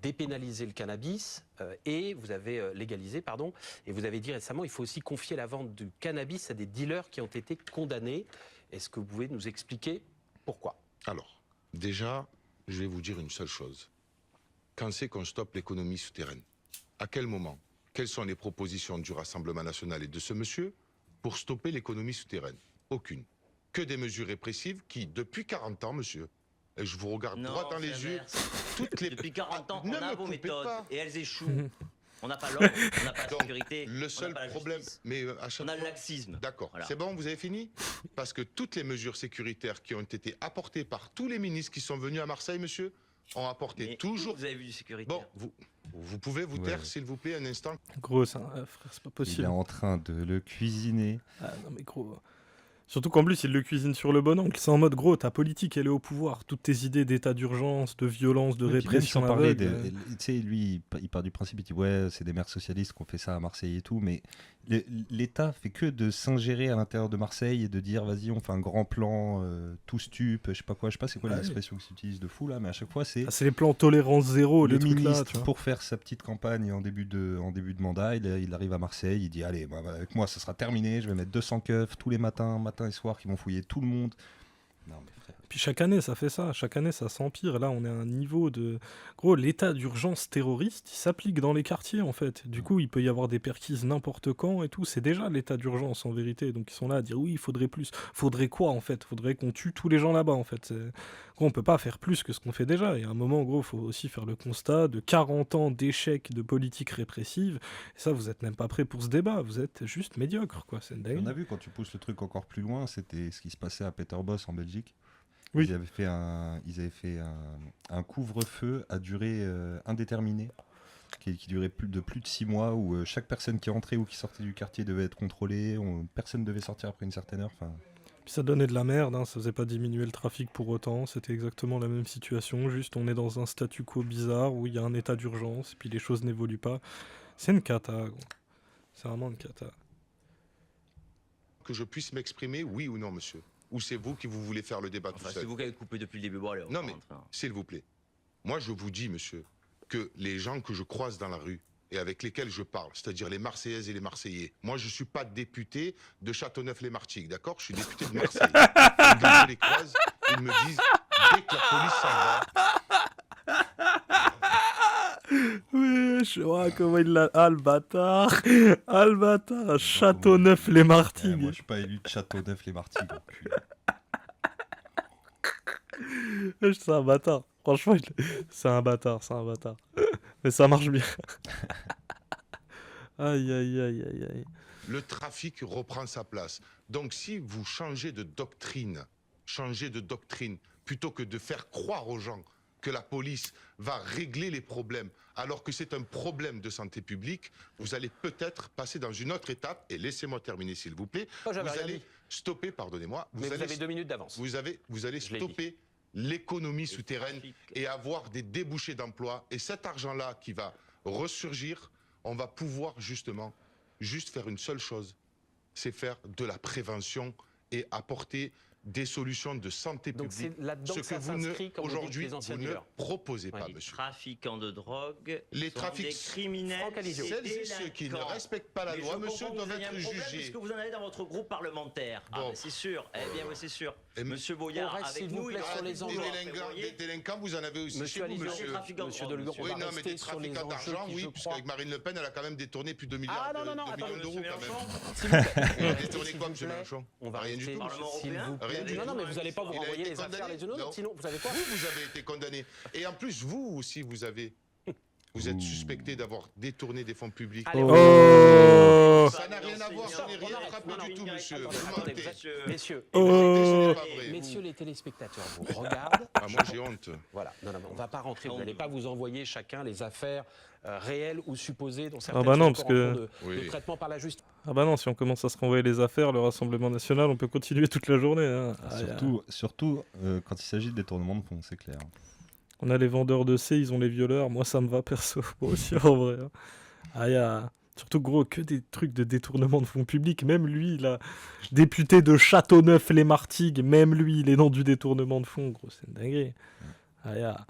S3: Dépénaliser le cannabis et vous avez légalisé, pardon, et vous avez dit récemment il faut aussi confier la vente du cannabis à des dealers qui ont été condamnés. Est-ce que vous pouvez nous expliquer pourquoi?
S4: Alors, déjà, je vais vous dire une seule chose. Quand c'est qu'on stoppe l'économie souterraine? À quel moment? Quelles sont les propositions du Rassemblement national et de ce monsieur pour stopper l'économie souterraine? Aucune. Que des mesures répressives qui, depuis 40 ans, monsieur, et je vous regarde droit dans les yeux, toutes les...
S5: Depuis 40 ans,
S4: Ne
S5: on a
S4: me
S5: vos
S4: coupez
S5: méthodes
S4: pas.
S5: et elles échouent. On n'a pas l'ordre, on n'a pas la
S4: Donc,
S5: sécurité,
S4: le
S5: on
S4: seul
S5: n'a pas la
S4: problème,
S5: justice.
S4: mais à chaque
S5: On a le
S4: fois...
S5: laxisme.
S4: D'accord,
S5: Voilà.
S4: c'est bon, vous avez fini? Parce que toutes les mesures sécuritaires qui ont été apportées par tous les ministres qui sont venus à Marseille, monsieur, ont apporté
S5: Mais
S4: toujours...
S5: vous avez vu du sécuritaire.
S4: Bon, vous pouvez vous taire,
S2: Ouais.
S4: s'il vous plaît, un instant?
S1: Gros, frère, c'est pas
S2: Il est
S1: possible.
S2: en train de le cuisiner.
S1: Ah non, mais gros. Surtout qu'en plus, il le cuisine sur le bon angle. C'est en mode, gros, ta politique, elle est au pouvoir. Toutes tes idées d'état d'urgence, de violence, de
S2: Ouais, puis même
S1: répression
S2: sans parler
S1: aveugle.
S2: tu sais, lui, il part du principe, il dit ouais, c'est des maires socialistes qui ont fait ça à Marseille et tout, mais l'État fait que de s'ingérer à l'intérieur de Marseille et de dire vas-y, on fait un grand plan, tout stup, je sais pas quoi, je sais pas c'est quoi
S1: Ouais.
S2: l'expression que s'utilise de fou là, mais à chaque fois c'est
S1: Ah, c'est les plans tolérance zéro,
S2: le
S1: les trucs là,
S2: ministre
S1: tu vois.
S2: pour faire sa petite campagne en début de mandat, il arrive à Marseille, il dit allez, bah, avec moi ça sera terminé, je vais mettre 200 keufs tous les matins, matin et soir, qui vont fouiller tout le monde. Non mais frère.
S1: Puis chaque année, ça fait ça. Chaque année, ça s'empire. Là, on est à un niveau de... Gros, l'état d'urgence terroriste, il s'applique dans les quartiers, en fait. Du coup, il peut y avoir des perquises n'importe quand et tout. C'est déjà l'état d'urgence, en vérité. Donc, ils sont là à dire, oui, il faudrait plus. Faudrait quoi, en fait? Faudrait qu'on tue tous les gens là-bas, en fait. Gros, on peut pas faire plus que ce qu'on fait déjà. Et à un moment, gros, il faut aussi faire le constat de 40 ans d'échecs de politique répressive. Et ça, vous êtes même pas prêts pour ce débat. Vous êtes juste médiocre, quoi. C'est
S2: On
S1: dingue.
S2: a vu quand tu pousses le truc encore plus loin, c'était ce qui se passait à Peterbos en Belgique.
S1: Oui.
S2: Ils avaient fait un couvre-feu à durée indéterminée, qui durait plus de 6 mois, où chaque personne qui entrait ou qui sortait du quartier devait être contrôlée, personne ne devait sortir après une certaine heure. Enfin,
S1: Puis ça donnait de la merde, hein, ça faisait pas diminuer le trafic pour autant, c'était exactement la même situation, juste on est dans un statu quo bizarre où il y a un état d'urgence et puis les choses n'évoluent pas. C'est une cata, gros. C'est vraiment une cata.
S4: Que je puisse m'exprimer, oui ou non, monsieur? Ou c'est vous qui vous voulez faire le débat
S5: Enfin,
S4: tout
S5: c'est
S4: seul?
S5: vous qui avez coupé depuis le début. Bon, allez, on
S4: Non,
S5: va
S4: mais-
S5: rentrer, hein.
S4: S'il vous plaît. Moi, je vous dis, monsieur, que les gens que je croise dans la rue et avec lesquels je parle, c'est-à-dire les Marseillaises et les Marseillais, moi, je ne suis pas député de Châteauneuf-les-Martigues, d'accord? Je suis député de Marseille. Et quand je les croise, ils me disent, dès que la police s'en va,
S1: Wesh, ouais, comment il l'a... Ah, le bâtard. Ah, le bâtard.
S2: moi
S1: Châteauneuf-les-Martigues.
S2: je suis pas élu de Châteauneuf-les-Martigues. enculé.
S1: Wesh, c'est un bâtard. Franchement, c'est un bâtard, c'est un bâtard. Mais ça marche bien. Aïe, aïe, aïe, aïe, aïe.
S4: le trafic reprend sa place. Donc, si vous changez de doctrine, plutôt que de faire croire aux gens que la police va régler les problèmes, alors que c'est un problème de santé publique, vous allez peut-être passer dans une autre étape, et laissez-moi terminer s'il vous plaît,
S3: Oh, j'avais
S4: vous
S3: rien
S4: allez
S3: dit.
S4: stopper, pardonnez-moi,
S3: Mais vous avez 2 minutes d'avance.
S4: vous allez
S3: Je l'ai
S4: stopper l'économie
S5: Le
S4: souterraine
S5: trafic.
S4: et avoir des débouchés d'emploi. Et cet argent-là qui va ressurgir, on va pouvoir justement juste faire une seule chose, c'est faire de la prévention et apporter des solutions de santé
S3: Donc
S4: publique.
S3: c'est là-dedans
S4: Ce
S3: que ça
S4: que vous ne,
S3: s'inscrit, comme vous dites,
S4: aujourd'hui,
S3: les anciens
S4: vous ne
S3: dealers.
S4: proposez pas,
S3: Ouais.
S5: Les
S4: monsieur.
S5: trafiquants de drogue
S4: Les
S5: sont
S4: trafics-
S5: des criminels.
S3: Franck Alizio.
S5: et
S4: Celles et ceux qui ne
S5: délinquants.
S4: respectent pas la
S5: Mais
S4: loi,
S5: je
S4: monsieur,
S5: comprends que
S4: doivent
S5: vous ayez
S4: être
S5: un problème
S4: jugés.
S5: puisque vous en avez dans votre groupe parlementaire. Ah,
S4: Bon.
S5: mais c'est sûr. Eh bien, oui, c'est sûr.
S4: Et
S5: Monsieur Boyard,
S3: on reste,
S5: avec
S3: s'il vous
S5: nous,
S3: plaît,
S5: il
S3: sur
S5: aura
S3: les
S5: des
S3: enjeux.
S5: enjeux.
S4: Des délinquants, vous en avez aussi
S3: Monsieur
S4: chez vous,
S3: Alizio,
S4: monsieur.
S5: trafiquants,
S3: Monsieur
S5: oh,
S3: Delugue,
S5: monsieur.
S3: on
S4: Oui,
S3: va
S4: non, mais
S3: rester
S4: des
S3: sur les
S4: trafiquants
S3: enjeux
S4: d'argent,
S3: qui,
S4: oui,
S3: je
S4: puisque
S3: crois...
S4: avec Marine Le Pen, elle a quand même détourné plus de 2 milliards
S3: Ah non, non, non,
S4: de
S3: attendez,
S4: millions
S3: monsieur
S4: d'euros, quand même.
S3: Mélenchon, s'il vous plaît.
S4: Il a
S3: On va
S4: détourné
S3: rester,
S4: quoi,
S3: s'il
S4: monsieur
S3: vous plaît.
S4: Mélenchon?
S3: On va
S4: Rien du
S3: rester,
S4: tout.
S5: Parlement
S3: s'il
S5: européen.
S3: vous plaît.
S4: Rien du
S3: Non,
S4: tout.
S3: non, mais vous n'allez pas vous
S4: Il a
S3: renvoyer
S4: été
S3: les affaires
S4: condamné.
S3: les unes aux autres,
S4: Non.
S3: sinon, vous savez quoi?
S4: Vous avez été condamné. Et en plus, vous aussi, vous êtes
S2: Ouh.
S4: suspecté d'avoir détourné des fonds publics.
S3: Allez,
S1: Oh.
S4: Ça n'a rien à voir, ça n'est rien frappé du tout, monsieur.
S3: Attendez,
S4: Vous
S3: attendez,
S4: mentez.
S3: messieurs,
S4: Et vous mentez, ce n'est
S1: Oh.
S4: pas vrai.
S3: messieurs les téléspectateurs vous regardent.
S4: Ah, moi, j'ai honte.
S3: Voilà, non, non, mais on ne va pas rentrer, vous n'allez pas vous envoyer chacun les affaires réelles ou supposées dont certaines
S1: bah non,
S3: sont
S1: parce
S3: encore en
S1: que-
S3: cours de
S4: Oui.
S3: traitement par la justice.
S1: Ah bah non, si on commence à se renvoyer les affaires, le Rassemblement National, on peut continuer toute la journée. Hein. Aïe, aïe.
S2: Surtout quand il s'agit de détournement de fonds, c'est clair.
S1: On a les vendeurs de C, ils ont les violeurs. Moi, ça me va perso. Moi aussi, en vrai. Hein. Ah, y a... Surtout, gros, que des trucs de détournement de fonds publics. Même lui, là, député de Châteauneuf-les-Martigues, même lui, il est dans du détournement de fonds, gros. C'est une dinguerie. Ah, y a...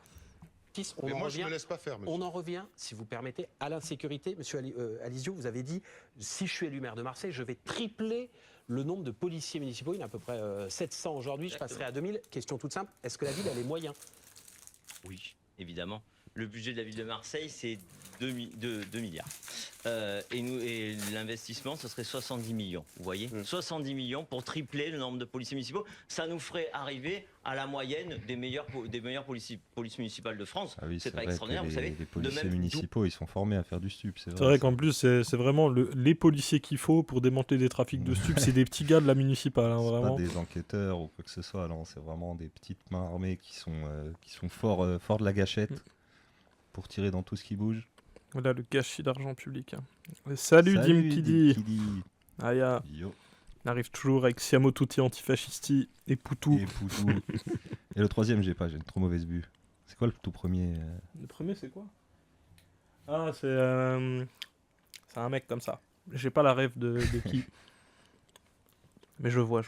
S3: On
S4: Mais
S3: en
S4: moi, je
S3: revient-
S4: me laisse pas faire, monsieur.
S3: On en revient, si vous permettez, à l'insécurité. Monsieur Alizio, vous avez dit, si je suis élu maire de Marseille, je vais tripler le nombre de policiers municipaux. Il y en a à peu près 700 aujourd'hui, je passerai à 2000. Question toute simple, est-ce que la ville a les moyens?
S5: Oui, évidemment. Le budget de la ville de Marseille, c'est 2 milliards. Et l'investissement, ce serait 70 millions. Vous voyez 70 millions pour tripler le nombre de policiers municipaux. Ça nous ferait arriver à la moyenne des meilleures polices municipales de France.
S2: Ah oui,
S5: c'est pas
S2: vrai
S5: extraordinaire,
S2: que
S5: vous savez.
S2: les policiers
S5: même
S2: municipaux, ils sont formés à faire du stup.
S1: C'est vrai qu'en plus, c'est vraiment les policiers qu'il faut pour démanteler des trafics de stupes. C'est des petits gars de la municipale, hein,
S2: C'est
S1: vraiment.
S2: pas des enquêteurs ou quoi que ce soit, non, c'est vraiment des petites mains armées qui sont forts de la gâchette pour tirer dans tout ce qui bouge.
S1: Voilà le gâchis d'argent public. Hein. Salut Dim Kidi. Aya.
S2: Yo.
S1: Il arrive toujours avec Siamo Tutti Antifascisti et Poutou.
S2: Et Poutou. Et le troisième, j'ai une trop mauvaise vue. C'est quoi le tout premier
S1: Le premier, c'est quoi? Ah, c'est un mec comme ça. J'ai pas la rêve de qui. Mais je vois.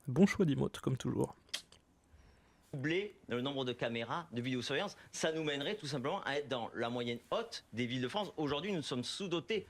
S1: Bon choix d'emote, comme toujours.
S5: Doubler le nombre de caméras de vidéosurveillance, ça nous mènerait tout simplement à être dans la moyenne haute des villes de France. Aujourd'hui, nous sommes sous-dotés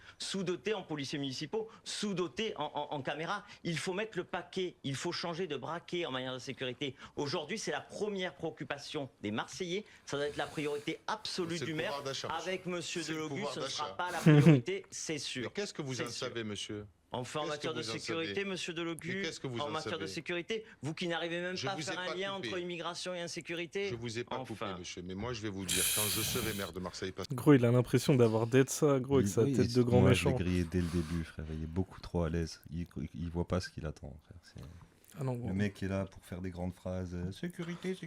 S5: en policiers municipaux, sous-dotés en caméras. Il faut mettre le paquet, il faut changer de braquet en matière de sécurité. Aujourd'hui, c'est la première préoccupation des Marseillais. Ça doit être la priorité absolue du maire. Avec Monsieur Delogu, ce ne sera pas la priorité, c'est sûr.
S4: Mais qu'est-ce que vous en savez, monsieur?
S5: Enfin, en matière de sécurité, monsieur Delogu, en matière de sécurité, vous qui n'arrivez même pas à faire un lien entre immigration et insécurité.
S4: Je vous ai pas coupé, monsieur, mais moi je vais vous dire, quand je serai maire de Marseille...
S1: Gros, il a l'impression d'avoir d'être ça, gros, avec sa tête de grand méchant.
S2: Je l'ai grillé dès le début, frère, il est beaucoup trop à l'aise. Il voit pas ce qu'il attend, frère.
S1: Ah non,
S2: le mec est là pour faire des grandes phrases. Sécurité.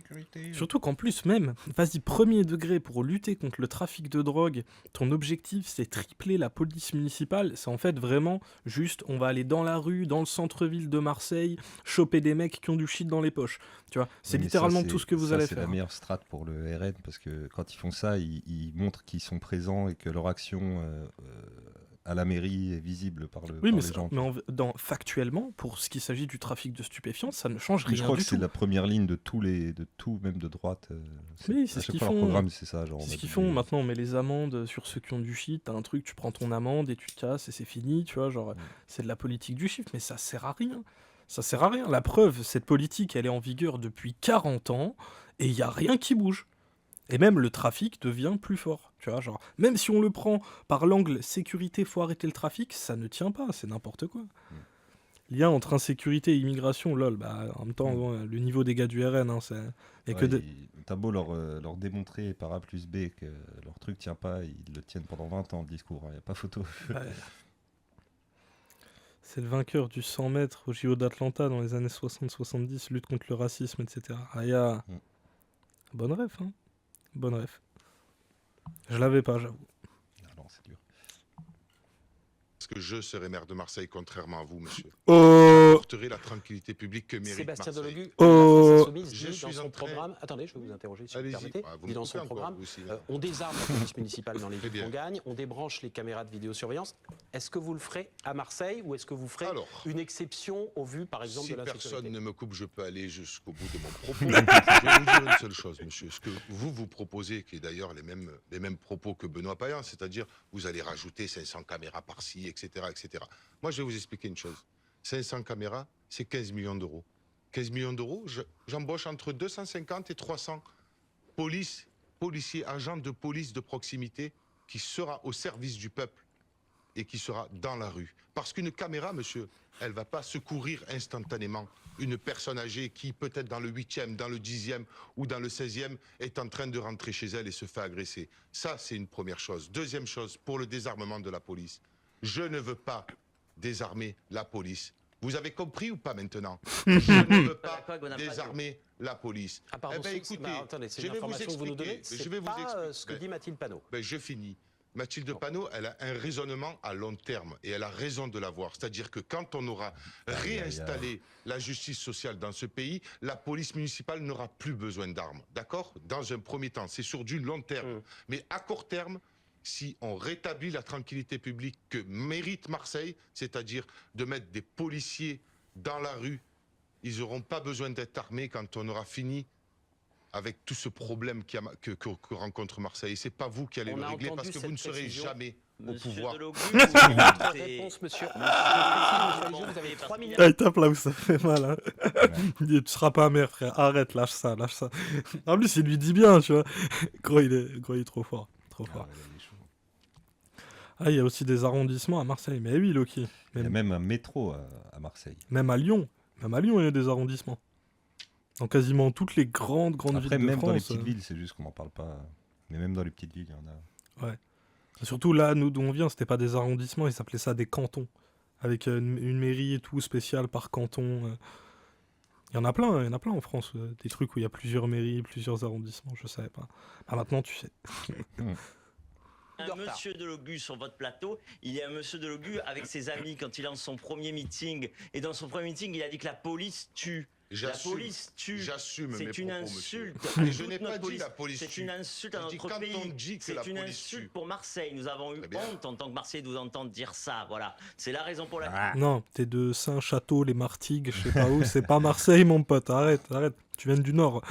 S1: Surtout qu'en plus même, vas-y, premier degré, pour lutter contre le trafic de drogue, ton objectif c'est tripler la police municipale. C'est en fait vraiment juste, on va aller dans la rue, dans le centre-ville de Marseille, choper des mecs qui ont du shit dans les poches. Tu vois, c'est littéralement tout ce que vous allez faire.
S2: C'est la meilleure strat pour le RN parce que quand ils font ça, ils montrent qu'ils sont présents et que leur action... à la mairie est visible par les gens.
S1: Mais factuellement, pour ce qui s'agit du trafic de stupéfiants, ça ne change rien du tout.
S2: Je crois que c'est la première ligne de tout, même de droite.
S1: Oui, c'est ce qu'ils font.
S2: Programme, c'est ça.
S1: C'est ce qu'ils font. Maintenant, on met les amendes sur ceux qui ont du shit. T'as un truc, tu prends ton amende et tu te casses et c'est fini. Tu vois, genre, c'est de la politique du chiffre, mais ça sert à rien. Ça sert à rien. La preuve, cette politique, elle est en vigueur depuis 40 ans et il n'y a rien qui bouge. Et même le trafic devient plus fort, tu vois, genre, même si on le prend par l'angle sécurité, faut arrêter le trafic, ça ne tient pas, c'est n'importe quoi. Lien entre insécurité et immigration, lol, bah, en même temps, le niveau des gars du RN, hein, c'est...
S2: T'as beau leur démontrer par A plus B que leur truc tient pas, ils le tiennent pendant 20 ans, le discours, il n'y a pas photo.
S1: Ouais. C'est le vainqueur du 100 mètres au JO d'Atlanta dans les années 60-70, lutte contre le racisme, etc. Bonne ref, hein. Bonne ref. Je l'avais pas, j'avoue.
S2: Non, c'est dur.
S4: Parce que je serai maire de Marseille, contrairement à vous, monsieur.
S1: Oh,
S4: J'apporterai la tranquillité publique que mérite
S3: Sébastien
S4: Marseille.
S3: Delogu,
S1: Oh.
S3: la France Insoumise
S4: Je
S3: dit
S4: suis
S3: dans son
S4: en train-
S3: programme... Attendez, je vais vous interroger si vous
S4: Allez-y.
S3: permettez.
S4: Ah, vous
S3: Dit
S4: me
S3: dans
S4: coupez
S3: son
S4: encore,
S3: programme,
S4: vous aussi.
S3: on désarme la police municipale dans les villes qu'on gagne, on débranche les caméras de vidéosurveillance. Est-ce que vous le ferez à Marseille ou est-ce que vous ferez
S4: Alors,
S3: une exception au vu, par exemple,
S4: si
S3: de la
S4: personne
S3: sécurité?
S4: ne me coupe, je peux aller jusqu'au bout de mon propos. Je vais vous dire une seule chose, monsieur. Ce que vous proposez, qui est d'ailleurs les mêmes propos que Benoît Payan, c'est-à-dire vous allez rajouter 500 caméras par-ci, etc., etc. Moi, je vais vous expliquer une chose. 500 caméras, c'est 15 millions d'euros. 15 millions d'euros, j'embauche entre 250 et 300 policiers, agents de police de proximité qui sera au service du peuple et qui sera dans la rue. Parce qu'une caméra, monsieur, elle ne va pas secourir instantanément une personne âgée qui, peut-être dans le 8e, dans le 10e ou dans le 16e, est en train de rentrer chez elle et se fait agresser. Ça, c'est une première chose. Deuxième chose, pour le désarmement de la police. Je ne veux pas désarmer la police. Vous avez compris ou pas maintenant? Je ne veux pas désarmer la police.
S3: Ah pardon,
S4: Eh ben, écoutez,
S3: attendez, c'est
S4: je
S3: une
S4: vais vous
S3: information que vous nous donnez.
S4: expliquer. Je vais vous
S3: pas
S4: expliquer.
S3: ce que dit Mathilde Panot.
S4: Ben, je finis. Mathilde Panot, elle a un raisonnement à long terme et elle a raison de l'avoir. C'est-à-dire que quand on aura réinstallé la justice sociale dans ce pays, la police municipale n'aura plus besoin d'armes. D'accord? Dans un premier temps, c'est sur du long terme. Mais à court terme, si on rétablit la tranquillité publique que mérite Marseille, c'est-à-dire de mettre des policiers dans la rue, ils n'auront pas besoin d'être armés quand on aura fini avec tout ce problème que rencontre Marseille. C'est pas vous qui allez le régler parce que vous ne serez jamais au pouvoir.
S3: Réponse, monsieur.
S5: Vous
S3: avez 3 minutes.
S1: Ah, il tape là où ça fait mal. Hein. Il dit, tu seras pas maire, frère. Arrête, lâche ça, lâche ça. En plus, il lui dit bien, tu vois. Gros, il est trop fort. Trop fort. Ah, il y a aussi des arrondissements à Marseille. Mais oui, Loki.
S2: Il y a même un métro à Marseille.
S1: Même à Lyon. Même à Lyon, il y a des arrondissements. Dans quasiment toutes les grandes villes de France.
S2: Après, même dans les petites villes, c'est juste qu'on n'en parle pas. Mais même dans les petites villes, il y en a.
S1: Ouais. Surtout là, nous d'où on vient, c'était pas des arrondissements, ils s'appelaient ça des cantons. Avec une mairie et tout spéciale par canton. Il y en a plein en France. Des trucs où il y a plusieurs mairies, plusieurs arrondissements, je savais pas. Ah, maintenant, tu sais.
S5: Un monsieur Delogu sur votre plateau, il y a un monsieur Delogu avec ses amis quand il lance son premier meeting. Et dans son premier meeting, il a dit que la police tue. La police tue.
S4: J'assume.
S5: C'est une insulte.
S4: Mais je n'ai pas dit la police tue.
S5: C'est une insulte à notre pays. C'est une insulte pour Marseille. Nous avons eu honte en tant que Marseillais de vous entendre dire ça. Voilà. C'est la raison pour laquelle.
S1: Non, t'es de Saint-Château, les Martigues, je sais pas où. C'est pas Marseille, mon pote. Arrête. Tu viens du Nord.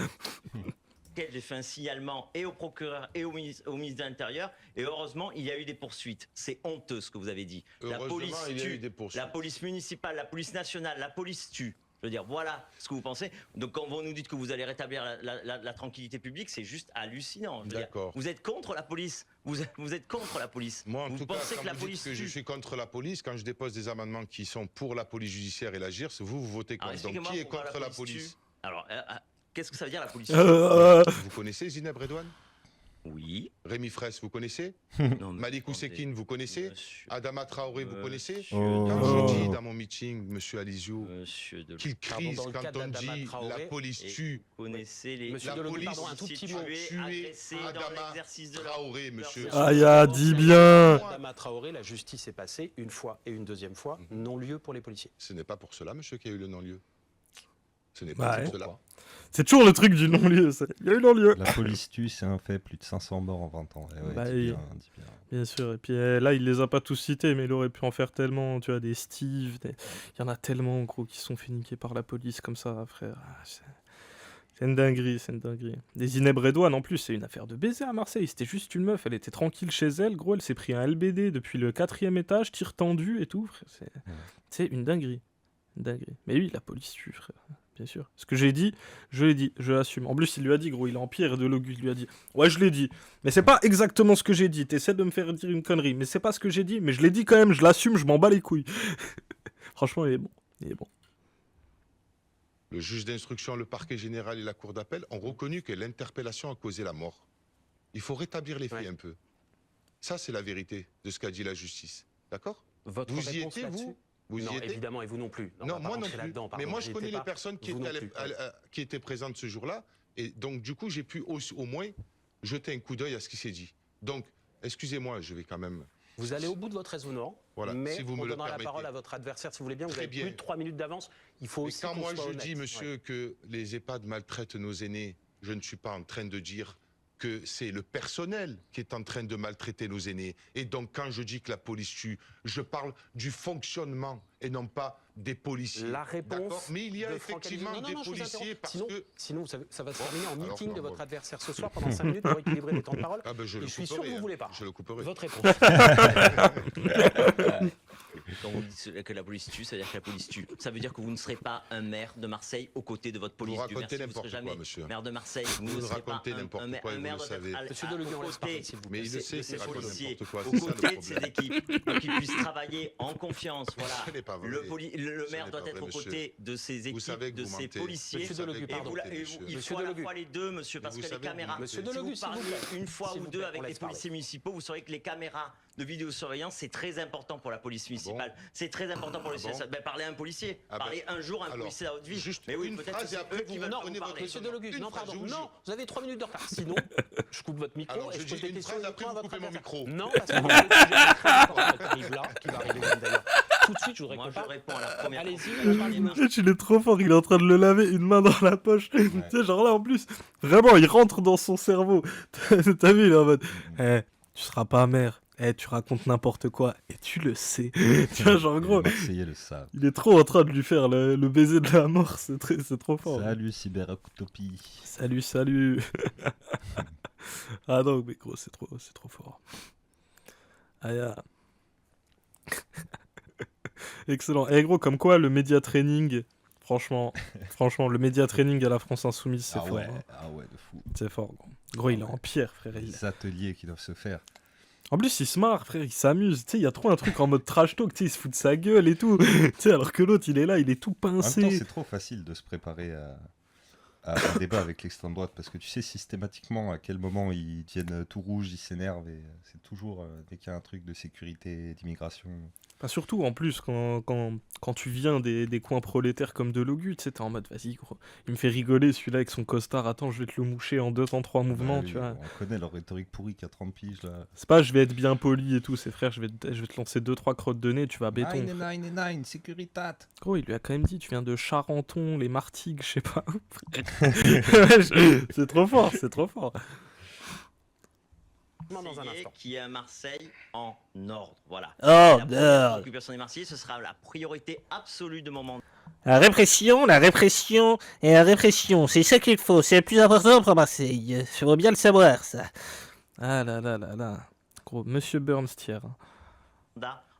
S5: J'ai fait un signalement et au procureur et au ministre de l'Intérieur et heureusement il y a eu des poursuites. C'est honteux ce que vous avez dit. La police tue, la police municipale, la police nationale, la police tue. Je veux dire, voilà ce que vous pensez. Donc quand vous nous dites que vous allez rétablir la tranquillité publique, c'est juste hallucinant.
S4: D'accord.
S5: Vous êtes contre la police. Vous êtes contre la police.
S4: Moi, en
S5: vous
S4: tout cas,
S5: pensez
S4: quand
S5: que la
S4: vous
S5: police
S4: dites que je suis contre la police, quand je dépose des amendements qui sont pour la police judiciaire et la GIRS, vous votez contre. Donc qui est contre la police?
S5: Alors, qu'est-ce que ça veut dire la police?
S4: Vous connaissez Zineb Redouane?
S5: Oui.
S4: Rémi Fraisse, vous connaissez? Malik Oussekine, vous connaissez? Adama Traoré, vous connaissez? Quand je dis dans mon meeting, monsieur Aliziou, qu'il crise quand on dit la police tue.
S5: Vous connaissez les...
S4: La police
S5: un tout petit
S4: a tué Adama Traoré, monsieur.
S1: Aya, dis bien.
S3: Adama Traoré, la justice est passée une fois et une deuxième fois, non-lieu pour les policiers.
S4: Ce n'est pas pour cela, monsieur, qu'il y a eu le non-lieu. Ce n'est pas pour cela.
S1: C'est toujours le truc du non-lieu. Il y a eu non-lieu.
S2: La police tue, c'est un fait. Plus de 500 morts en 20 ans.
S1: Bien sûr. Et puis là, il les a pas tous cités, mais il aurait pu en faire tellement. Tu vois, des Steve. Il y en a tellement, gros, qui se sont fait niquer par la police comme ça, frère. C'est une dinguerie, Des Zineb Redouane, en plus, c'est une affaire de baiser à Marseille. C'était juste une meuf. Elle était tranquille chez elle, gros. Elle s'est pris un LBD depuis le 4e étage, tir tendu et tout, frère. C'est une dinguerie. Mais oui, la police tue, frère. Bien sûr. Ce que j'ai dit, je l'ai dit, je l'assume. En plus, il lui a dit, gros, il est en pierre de Logus, il lui a dit, ouais, je l'ai dit. Mais c'est pas exactement ce que j'ai dit. T'essaies de me faire dire une connerie, mais c'est pas ce que j'ai dit. Mais je l'ai dit quand même, je l'assume, je m'en bats les couilles. Franchement, il est bon.
S4: Le juge d'instruction, le parquet général et la cour d'appel ont reconnu que l'interpellation a causé la mort. Il faut rétablir les faits un peu. Ça, c'est la vérité de ce qu'a dit la justice. D'accord?
S3: Vous y étiez, vous?
S4: Non,
S3: évidemment, et vous non plus.
S4: Non, moi non plus. Mais moi, je connais les personnes qui étaient présentes ce jour-là. Et donc, du coup, j'ai pu au moins jeter un coup d'œil à ce qui s'est dit. Donc, excusez-moi, je vais quand même...
S3: Vous allez au bout de votre raisonnement, mais si vous on donnera la parole à votre adversaire, si vous voulez bien. Vous avez plus de 3 minutes d'avance. Il faut aussi
S4: quand moi, je
S3: honnête.
S4: dis, monsieur, que les EHPAD maltraitent nos aînés, je ne suis pas en train de dire que c'est le personnel qui est en train de maltraiter nos aînés. Et donc, quand je dis que la police tue, je parle du fonctionnement et non pas des policiers.
S3: La réponse.
S4: Mais il y a effectivement des policiers parce que...
S3: Sinon, ça va se terminer en meeting de votre adversaire ce soir pendant 5 minutes pour équilibrer les temps de parole.
S4: Je
S3: suis sûr que vous ne voulez pas.
S4: Je le couperai.
S3: Votre réponse.
S5: Quand vous dites que la police tue, ça veut dire que la police tue. Ça veut dire que vous ne serez pas un maire de Marseille aux côtés de votre police.
S4: Vous racontez
S5: n'importe
S4: quoi, monsieur.
S5: Maire de Marseille.
S4: Vous racontez n'importe quoi, vous le savez.
S3: Monsieur Delogu, on laisse parler, s'il vous plaît.
S4: Mais il le sait, c'est
S5: policiers,
S4: n'importe quoi.
S5: aux côtés de ces équipes, pour qu'ils puissent travailler en confiance. Voilà. Le maire doit être aux côtés de ces équipes, de ces policiers.
S3: Monsieur Delogu, pardon.
S5: Il faut à la fois les deux, monsieur, parce que les caméras. Si vous parlez une fois ou deux avec les policiers municipaux, vous saurez que les caméras de vidéosurveillance, c'est très important pour la police municipale. C'est très important pour le CSA. Ben, parlez à un policier. Parlez un jour à un policier dans votre vie.
S4: Juste
S5: mais oui,
S4: une
S5: peut-être
S4: phrase
S5: que
S4: et après
S5: qui
S4: vous
S5: veulent
S3: Non,
S5: pas vous parler.
S3: monsieur Delogus, non, pardon. Non, vous avez 3 minutes de retard. Sinon, je coupe votre micro
S4: Alors,
S3: et
S4: je
S3: je pose
S4: dis
S3: des
S4: une
S3: questions
S4: phrase, après
S3: uniquement à
S4: vous
S3: votre
S4: coupez mon
S3: adversaire.
S4: micro.
S3: Non, parce que vous avez un sujet très important qui arrive là, qui va arriver même d'ailleurs. Tout de suite, je voudrais
S5: Moi,
S3: qu'on
S5: je
S3: parle.
S5: réponds à la première.
S3: Allez-y,
S5: Madame
S3: madame.
S5: Lima.
S1: Il est trop fort, il est en train de le laver, une main dans la poche. Tu sais, genre là en plus, vraiment, il rentre dans son cerveau. T'as vu, il est en mode, tu seras pas maire, tu racontes n'importe quoi, et tu le sais. Tu vois, genre en gros,
S2: Les Marseillais le savent.
S1: il est trop en train de lui faire le baiser de la mort, c'est trop fort.
S2: Salut Cyberoctopie.
S1: Salut. Ah non, mais gros, c'est trop fort. Ah, yeah. Excellent. Et gros, comme quoi, le média training, franchement, le média training à la France Insoumise, c'est fort. Hein.
S2: Ah ouais, de fou.
S1: C'est fort, gros. Gros, il est en pierre, frère.
S2: Les ateliers qui doivent se faire.
S1: En plus, il se marre, frère, il s'amuse. Tu sais, il y a trop un truc en mode trash talk, tu sais, il se fout de sa gueule et tout. Tu sais, alors que l'autre, il est là, il est tout
S2: En même temps,
S1: pincé.
S2: c'est trop facile de se préparer à un débat avec l'extrême droite parce que tu sais systématiquement à quel moment ils deviennent tout rouges, ils s'énervent et c'est toujours dès qu'il y a un truc de sécurité, d'immigration.
S1: Enfin, surtout, en plus, quand tu viens des coins prolétaires comme de Logu, tu sais, t'es en mode, vas-y, gros, il me fait rigoler celui-là avec son costard, attends, je vais te le moucher en 2 temps 3 mouvements,
S2: Bah oui,
S1: tu vois.
S2: on connaît leur rhétorique pourrie qui a 30 piges là.
S1: C'est pas, je vais être bien poli et tout, c'est frère, je vais te lancer 2-3 crottes de nez, tu vas béton.
S2: 999, sécuritat.
S1: Gros, il lui a quand même dit, tu viens de Charenton, les Martigues, je sais pas. C'est trop fort, c'est trop fort.
S3: Dans un instant.
S5: Qui est à Marseille en ordre. Voilà.
S1: Oh,
S5: La première
S1: merde.
S5: préoccupation des Marseillais, ce sera la priorité absolue de mon mandat.
S7: La répression et la répression, c'est ça qu'il faut, c'est le plus important pour Marseille. Il faut bien le savoir, ça.
S1: Ah là là là là. Gros, Monsieur Bernstier.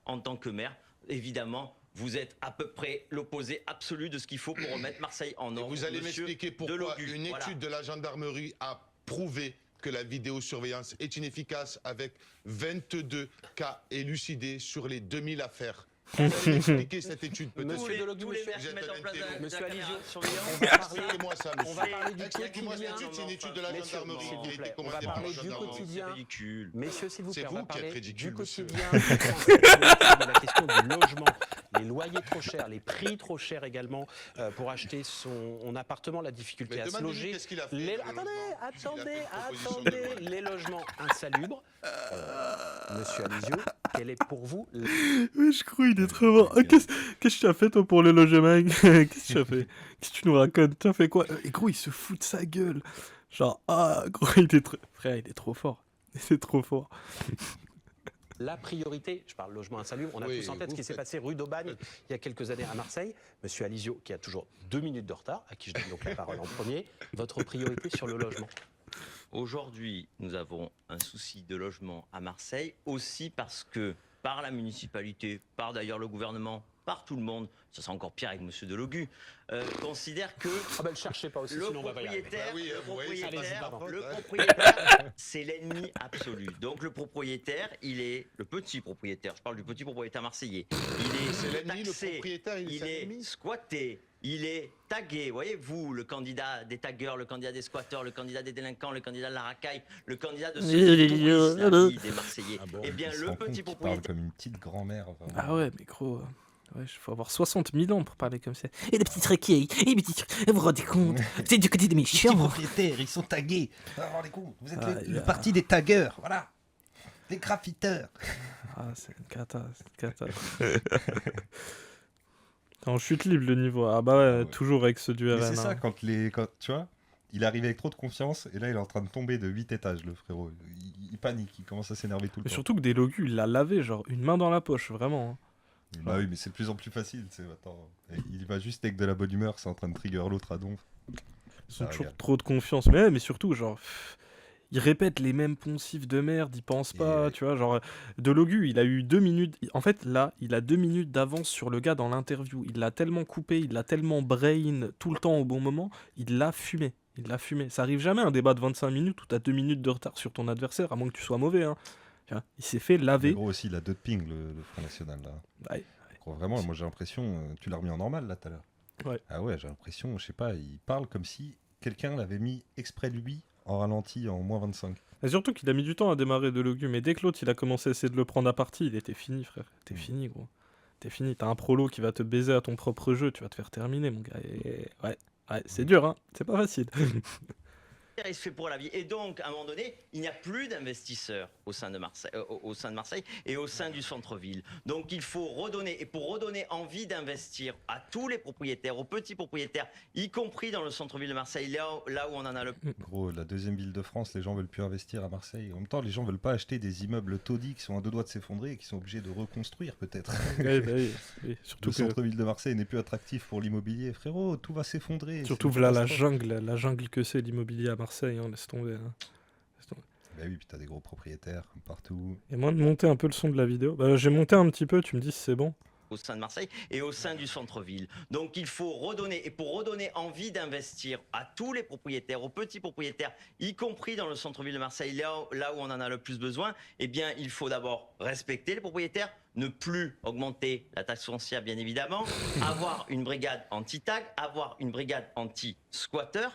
S5: En tant que maire, évidemment, vous êtes à peu près l'opposé absolu de ce qu'il faut pour remettre Marseille en
S4: Et
S5: ordre.
S4: vous allez
S5: Monsieur
S4: m'expliquer pourquoi
S5: Delogu.
S4: une
S5: Voilà.
S4: étude de la gendarmerie a prouvé que la vidéosurveillance est inefficace avec 22 cas élucidés sur les 2000 affaires. Vous allez m'expliquer cette étude peut-être.
S3: Monsieur Delogu,
S5: Tous les
S3: monsieur-
S5: maires qui
S4: vous
S5: mettent
S4: êtes
S5: en
S4: un
S5: place
S4: intello.
S5: la
S3: Monsieur
S5: caméra
S3: Alizio,
S5: de surveillance.
S3: on va parler-
S4: Expliquez-moi ça,
S3: on va parler du
S4: Expliquez-moi cette
S3: quotidien.
S4: étude, c'est une étude de la
S3: Messieurs,
S4: gendarmerie
S3: s'il vous
S4: qui a été
S3: plaît, on va
S4: commandée par
S3: parler
S4: la
S3: du
S4: gendarmerie.
S3: quotidien.
S5: C'est ridicule.
S3: Messieurs, s'il vous
S4: C'est
S3: plaît, on
S4: vous
S3: va
S4: qui êtes
S3: parler
S4: ridicule,
S3: du
S4: monsieur.
S3: quotidien, de la question du logement, les loyers trop chers, les prix trop chers également pour acheter son appartement, la difficulté
S4: Mais
S3: à se
S4: demandez-lui
S3: loger.
S4: qu'est-ce qu'il a fait,
S3: Les-
S4: le
S3: Attendez,
S4: logement, puisqu'il a fait une proposition de
S3: attendez,
S4: loi.
S3: les logements insalubres. Monsieur Alizio, quel est pour vous
S1: Oui, je crois, il est trop mort. Ah, qu'est-ce que tu as fait, toi, pour le logement? Qu'est-ce que tu as fait? Qu'est-ce que tu nous racontes? Tu as fait quoi? Et gros, il se fout de sa gueule. Genre, ah, gros, frère, il est trop fort. Il est trop fort.
S3: la priorité? Je parle logement insalubre. On a
S4: Oui,
S3: tous en tête ce
S4: vous
S3: qui s'est
S4: faites-
S3: passé rue d'Aubagne il y a quelques années à Marseille. Monsieur Alizio, qui a toujours 2 minutes de retard, à qui je donne donc la parole en premier. Votre priorité sur le logement?
S5: Aujourd'hui, nous avons un souci de logement à Marseille, aussi parce que par la municipalité, par d'ailleurs le gouvernement, par tout le monde, ça sera encore pire avec Monsieur Delogu, considère que
S3: Ah ben, le cherchez pas aussi,
S5: le
S3: sinon on va pas y arriver.
S5: propriétaire,
S4: Bah oui, vous voyez, allez-y, pardon.
S5: c'est l'ennemi absolu. Donc le propriétaire, il est le petit propriétaire. Je parle du petit propriétaire marseillais.
S4: C'est
S5: Il est
S4: l'ennemi, le
S5: taxé,
S4: propriétaire, il
S5: il
S4: est
S5: est
S4: l'ennemi.
S5: squatté, il est tagué. Voyez-vous, le candidat des taggeurs, le candidat des squatteurs, le candidat des délinquants, le candidat de la racaille, le candidat de ceux qui pourrissent la vie des Marseillais.
S2: Ah bon,
S5: Eh bien,
S2: il se
S5: le
S2: rend compte
S5: petit
S2: qu'il parle
S5: propriétaire.
S2: comme une petite grand-mère. vraiment.
S1: Ah ouais, mais gros, ouais, il faut avoir 60 000 ans pour parler comme ça.
S7: Et les petits traqués, et les petits... Vous vous rendez compte? C'est du côté des
S2: Les petits
S7: méchants.
S2: propriétaires, ils sont tagués. Vous vous rendez compte? Vous êtes
S1: Ah,
S2: le
S1: il y a-
S2: parti des taggeurs, voilà. Des graffiteurs.
S1: Ah, c'est une cata, c'est une cata. En chute libre le niveau. Ah bah ouais,
S2: Ouais.
S1: toujours avec ceux du
S2: Mais
S1: RN.
S2: c'est ça,
S1: hein.
S2: quand tu vois, il arrive avec trop de confiance et là il est en train de tomber de 8 étages, le frérot. Il panique, il commence à s'énerver tout le
S1: Mais
S2: temps.
S1: surtout que Delogu, il l'a lavé, genre une main dans la poche, vraiment. hein.
S2: Bah oui, mais c'est de plus en plus facile. Attends, il va juste avec de la bonne humeur, c'est en train de trigger l'autre à donf.
S1: Ils ont
S2: Ça
S1: toujours
S2: régale.
S1: trop de confiance. Mais surtout, genre, ils répètent les mêmes poncifs de merde, ils pensent pas,
S2: ouais.
S1: tu vois. Genre, Delogu, il a eu 2 minutes. En fait, là, il a 2 minutes d'avance sur le gars dans l'interview. Il l'a tellement coupé, il l'a tellement brain tout le temps au bon moment, il l'a fumé. Il l'a fumé. Ça arrive jamais un débat de 25 minutes où t'as 2 minutes de retard sur ton adversaire, à moins que tu sois mauvais. Hein. Tu vois, il s'est fait
S2: Mais
S1: laver.
S2: gros aussi, il a 2 de ping, le Front National là.
S1: Ouais.
S2: Gros, vraiment, moi j'ai l'impression, tu l'as remis en normal là tout à l'heure.
S1: Ouais.
S2: Ah ouais, j'ai l'impression, je sais pas, il parle comme si quelqu'un l'avait mis exprès de lui en ralenti en moins 25.
S1: Et surtout qu'il a mis du temps à démarrer Delogu, mais dès que l'autre il a commencé à essayer de le prendre à partie, il était fini, frère. T'es fini, gros. T'es fini. T'as un prolo qui va te baiser à ton propre jeu, tu vas te faire terminer, mon gars. Et... ouais, c'est dur, hein. C'est pas facile.
S5: Il se fait pour la vie. Et donc, à un moment donné, il n'y a plus d'investisseurs au sein de Marseille et au sein du centre-ville. Donc, il faut redonner, et pour redonner envie d'investir à tous les propriétaires, aux petits propriétaires, y compris dans le centre-ville de Marseille, là où on en a le...
S2: Gros, la deuxième ville de France, les gens veulent plus investir à Marseille. En même temps, les gens veulent pas acheter des immeubles taudis qui sont à deux doigts de s'effondrer et qui sont obligés de reconstruire, peut-être.
S1: Oui. Surtout
S2: Le centre-ville de Marseille n'est plus attractif pour l'immobilier. Frérot, tout va s'effondrer.
S1: Surtout là, la jungle que c'est l'immobilier à Marseille, hein, laisse tomber. Hein.
S2: Bah oui, puis t'as des gros propriétaires comme partout.
S1: Et moi de monter un peu le son de la vidéo. Bah, j'ai monté un petit peu, tu me dis si c'est bon.
S5: Au sein de Marseille et au sein du centre-ville. Donc il faut redonner, et pour redonner envie d'investir à tous les propriétaires, aux petits propriétaires, y compris dans le centre-ville de Marseille, là où on en a le plus besoin, eh bien il faut d'abord respecter les propriétaires, ne plus augmenter la taxe foncière bien évidemment, avoir une brigade anti-tag, avoir une brigade anti-squatter,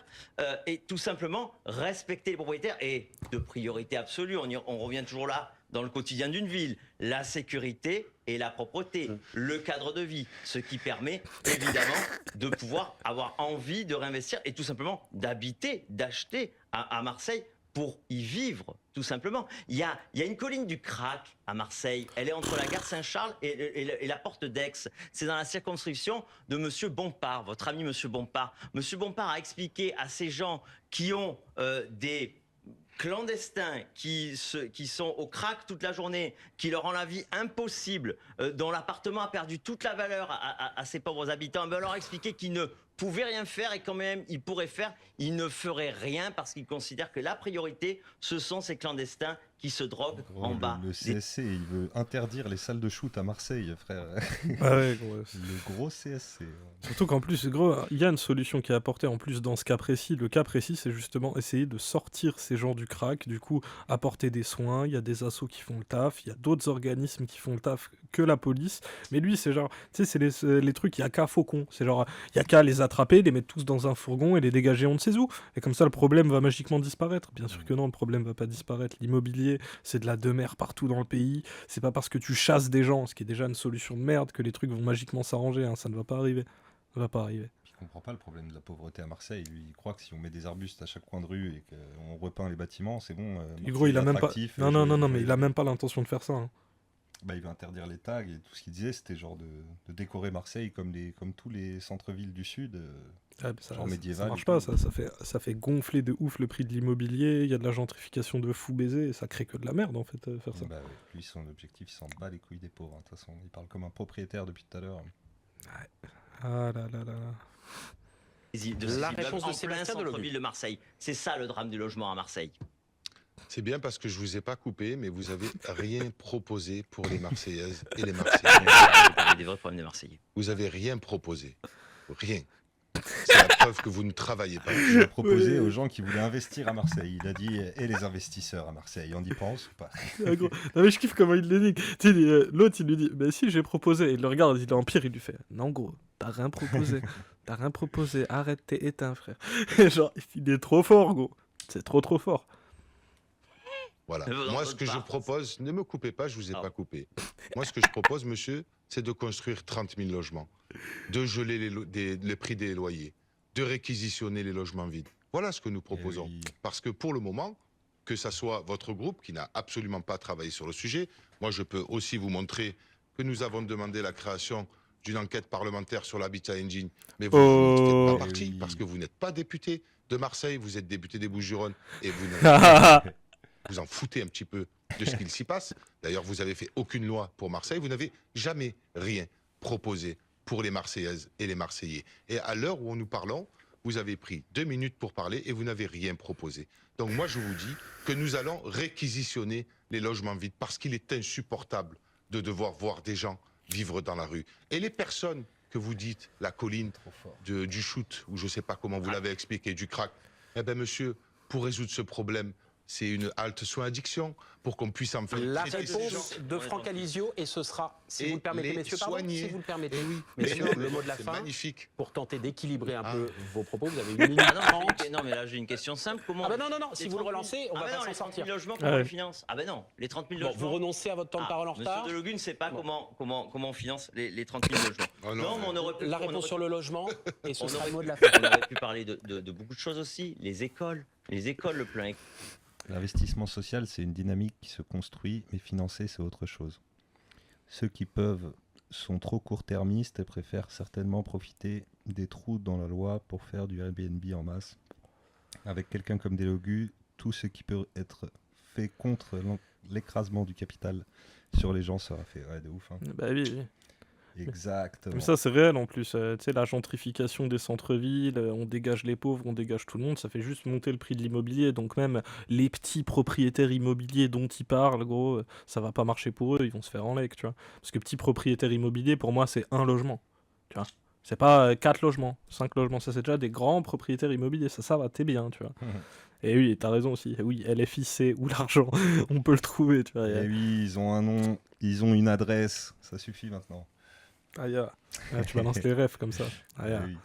S5: et tout simplement respecter les propriétaires, et de priorité absolue, on revient toujours là, dans le quotidien d'une ville, la sécurité et la propreté, le cadre de vie, ce qui permet évidemment de pouvoir avoir envie de réinvestir et tout simplement d'habiter, d'acheter à Marseille pour y vivre, tout simplement. Il y a une colline du Crac à Marseille, elle est entre la gare Saint-Charles et la porte d'Aix. C'est dans la circonscription de Monsieur Bompard, votre ami Monsieur Bompard. Monsieur Bompard a expliqué à ces gens qui ont des clandestins qui sont au crack toute la journée, qui leur rend la vie impossible, dont l'appartement a perdu toute la valeur à ces pauvres habitants, ben leur expliquer qu'ils ne pouvaient rien faire et quand même ils pourraient faire, ils ne feraient rien parce qu'ils considèrent que la priorité, ce sont ces clandestins qui se droguent en bas.
S2: Le CSC, il veut interdire les salles de shoot à Marseille, frère.
S1: Ah ouais, gros.
S2: Le gros CSC.
S1: Surtout qu'en plus, gros, il y a une solution qui est apportée en plus dans ce cas précis. Le cas précis, c'est justement essayer de sortir ces gens du crack, du coup, apporter des soins. Il y a des assos qui font le taf, il y a d'autres organismes qui font le taf que la police. Mais lui, c'est genre, tu sais, c'est les trucs, il y a qu'à faucon. C'est genre, il y a qu'à les attraper, les mettre tous dans un fourgon et les dégager on ne sait où. Et comme ça, le problème va magiquement disparaître. Bien sûr que non, le problème va pas disparaître. L'immobilier, c'est de la demeure partout dans le pays. C'est pas parce que tu chasses des gens, ce qui est déjà une solution de merde, que les trucs vont magiquement s'arranger. Hein. Ça ne va pas arriver. Ça va pas arriver.
S2: Il comprend pas le problème de la pauvreté à Marseille. Lui, il croit que si on met des arbustes à chaque coin de rue et qu'on repeint les bâtiments, c'est bon.
S1: Et gros, il a même pas. Non, mais il a même pas l'intention de faire ça. Hein.
S2: Bah, il va interdire les tags et tout ce qu'il disait, c'était genre de décorer Marseille comme tous les centres-villes du sud. Genre médiéval.
S1: Ça marche pas, ça fait gonfler de ouf le prix de l'immobilier, il y a de la gentrification de fou baiser, et ça crée que de la merde en fait, faire ça.
S2: Bah, ouais. Lui, son objectif, il s'en bat les couilles des pauvres. De toute façon, il parle comme un propriétaire depuis tout à l'heure.
S1: Ouais. Ah là là là.
S5: La réponse de Sébastien de centre-ville de Marseille. C'est ça le drame du logement à Marseille.
S4: C'est bien parce que je vous ai pas coupé, mais vous avez rien proposé pour les Marseillaises et les Marseillais.
S5: Des vrais problèmes des Marseillais.
S4: Vous avez rien proposé. Rien. C'est la preuve que vous ne travaillez pas.
S2: Il a proposé aux gens qui voulaient investir à Marseille. Il a dit et les investisseurs à Marseille. On y pense ou pas?
S1: Ah, gros. Non mais je kiffe comment il le dit. Tu sais, l'autre il lui dit bah si j'ai proposé. Il le regarde, il est en pire, il lui fait non gros, t'as rien proposé. T'as rien proposé. Arrête, t'es éteint frère. Genre il est trop fort gros. C'est trop fort.
S4: Voilà. Moi, ce que je propose, ne me coupez pas, je vous ai pas coupé. Moi, ce que je propose, monsieur, c'est de construire 30 000 logements, de geler les prix des loyers, de réquisitionner les logements vides. Voilà ce que nous proposons. Oui. Parce que pour le moment, que ça soit votre groupe qui n'a absolument pas travaillé sur le sujet, moi, je peux aussi vous montrer que nous avons demandé la création d'une enquête parlementaire sur l'habitat engine. Mais vous ne faites pas partie parce que vous n'êtes pas député de Marseille, vous êtes député des Bouches-du-Rhône et vous n'avez vous en foutez un petit peu de ce qu'il s'y passe. D'ailleurs, vous n'avez fait aucune loi pour Marseille. Vous n'avez jamais rien proposé pour les Marseillaises et les Marseillais. Et à l'heure où nous parlons, vous avez pris 2 minutes pour parler et vous n'avez rien proposé. Donc moi, je vous dis que nous allons réquisitionner les logements vides parce qu'il est insupportable de devoir voir des gens vivre dans la rue. Et les personnes que vous dites, la colline du shoot, ou je ne sais pas comment vous l'avez expliqué, du crack, eh bien, monsieur, pour résoudre ce problème, c'est une halte soins addiction. pour qu'on puisse enfin
S3: La
S4: traiter ces
S3: réponse
S4: gens.
S3: de Franck Alizio, et ce sera, si
S4: Et
S3: vous le permettez,
S4: les
S3: messieurs, pardon,
S4: soigner.
S3: si vous le permettez,
S4: Eh oui,
S3: messieurs,
S4: mais
S3: le mot de la
S4: c'est
S3: fin,
S4: magnifique.
S3: pour tenter d'équilibrer un
S4: Ah.
S3: peu vos propos. Vous avez 1 minute
S5: Ah non,
S3: 30.
S5: non, mais là j'ai une question simple. Comment
S3: Ah ben non, non, non,
S5: les
S3: si vous le
S5: 30 000
S3: relancez, on
S5: ah
S3: va
S5: ben
S3: pas
S5: non,
S3: s'en
S5: les 30 000
S3: sortir.
S5: logements,
S1: Ah
S5: comment on
S1: ouais.
S5: les finance? Ah ben non, les 30 000
S3: Bon,
S5: logements.
S3: vous renoncez à votre temps de parole en retard.
S5: Monsieur De Logune ne sait pas
S3: Bon.
S5: comment on finance les 30 000 logements.
S4: Oh
S5: mais on aurait pu,
S3: La
S5: on
S3: réponse
S5: aurait
S3: sur le logement, et ce
S5: on
S3: sera
S5: aurait
S3: le mot de la
S5: pu-
S3: fin.
S5: on aurait pu parler de beaucoup de choses aussi. Les écoles, le plein.
S2: L'investissement social, c'est une dynamique qui se construit, mais financer, c'est autre chose. Ceux qui peuvent sont trop court-termistes et préfèrent certainement profiter des trous dans la loi pour faire du Airbnb en masse. Avec quelqu'un comme Delogu, tout ce qui peut être fait contre l'écrasement du capital sur les gens sera fait. Ouais, de ouf. Hein.
S1: Bah oui, oui.
S2: Exactement.
S1: Mais ça, c'est réel en plus. Tu sais, la gentrification des centres-villes, on dégage les pauvres, on dégage tout le monde, ça fait juste monter le prix de l'immobilier. Donc, même les petits propriétaires immobiliers dont ils parlent, gros, ça va pas marcher pour eux, ils vont se faire en lec, tu vois. Parce que petit propriétaire immobilier, pour moi, c'est un logement, tu vois. C'est pas 4 logements, 5 logements, ça c'est déjà des grands propriétaires immobiliers, ça va, t'es bien, tu vois. Et oui, t'as raison aussi, oui, LFIC, où l'argent, on peut le trouver, tu vois.
S2: Et oui, ils ont un nom, ils ont une adresse, ça suffit maintenant.
S1: Ah, tu balances tes rêves comme ça. Ah,
S2: Eh oui.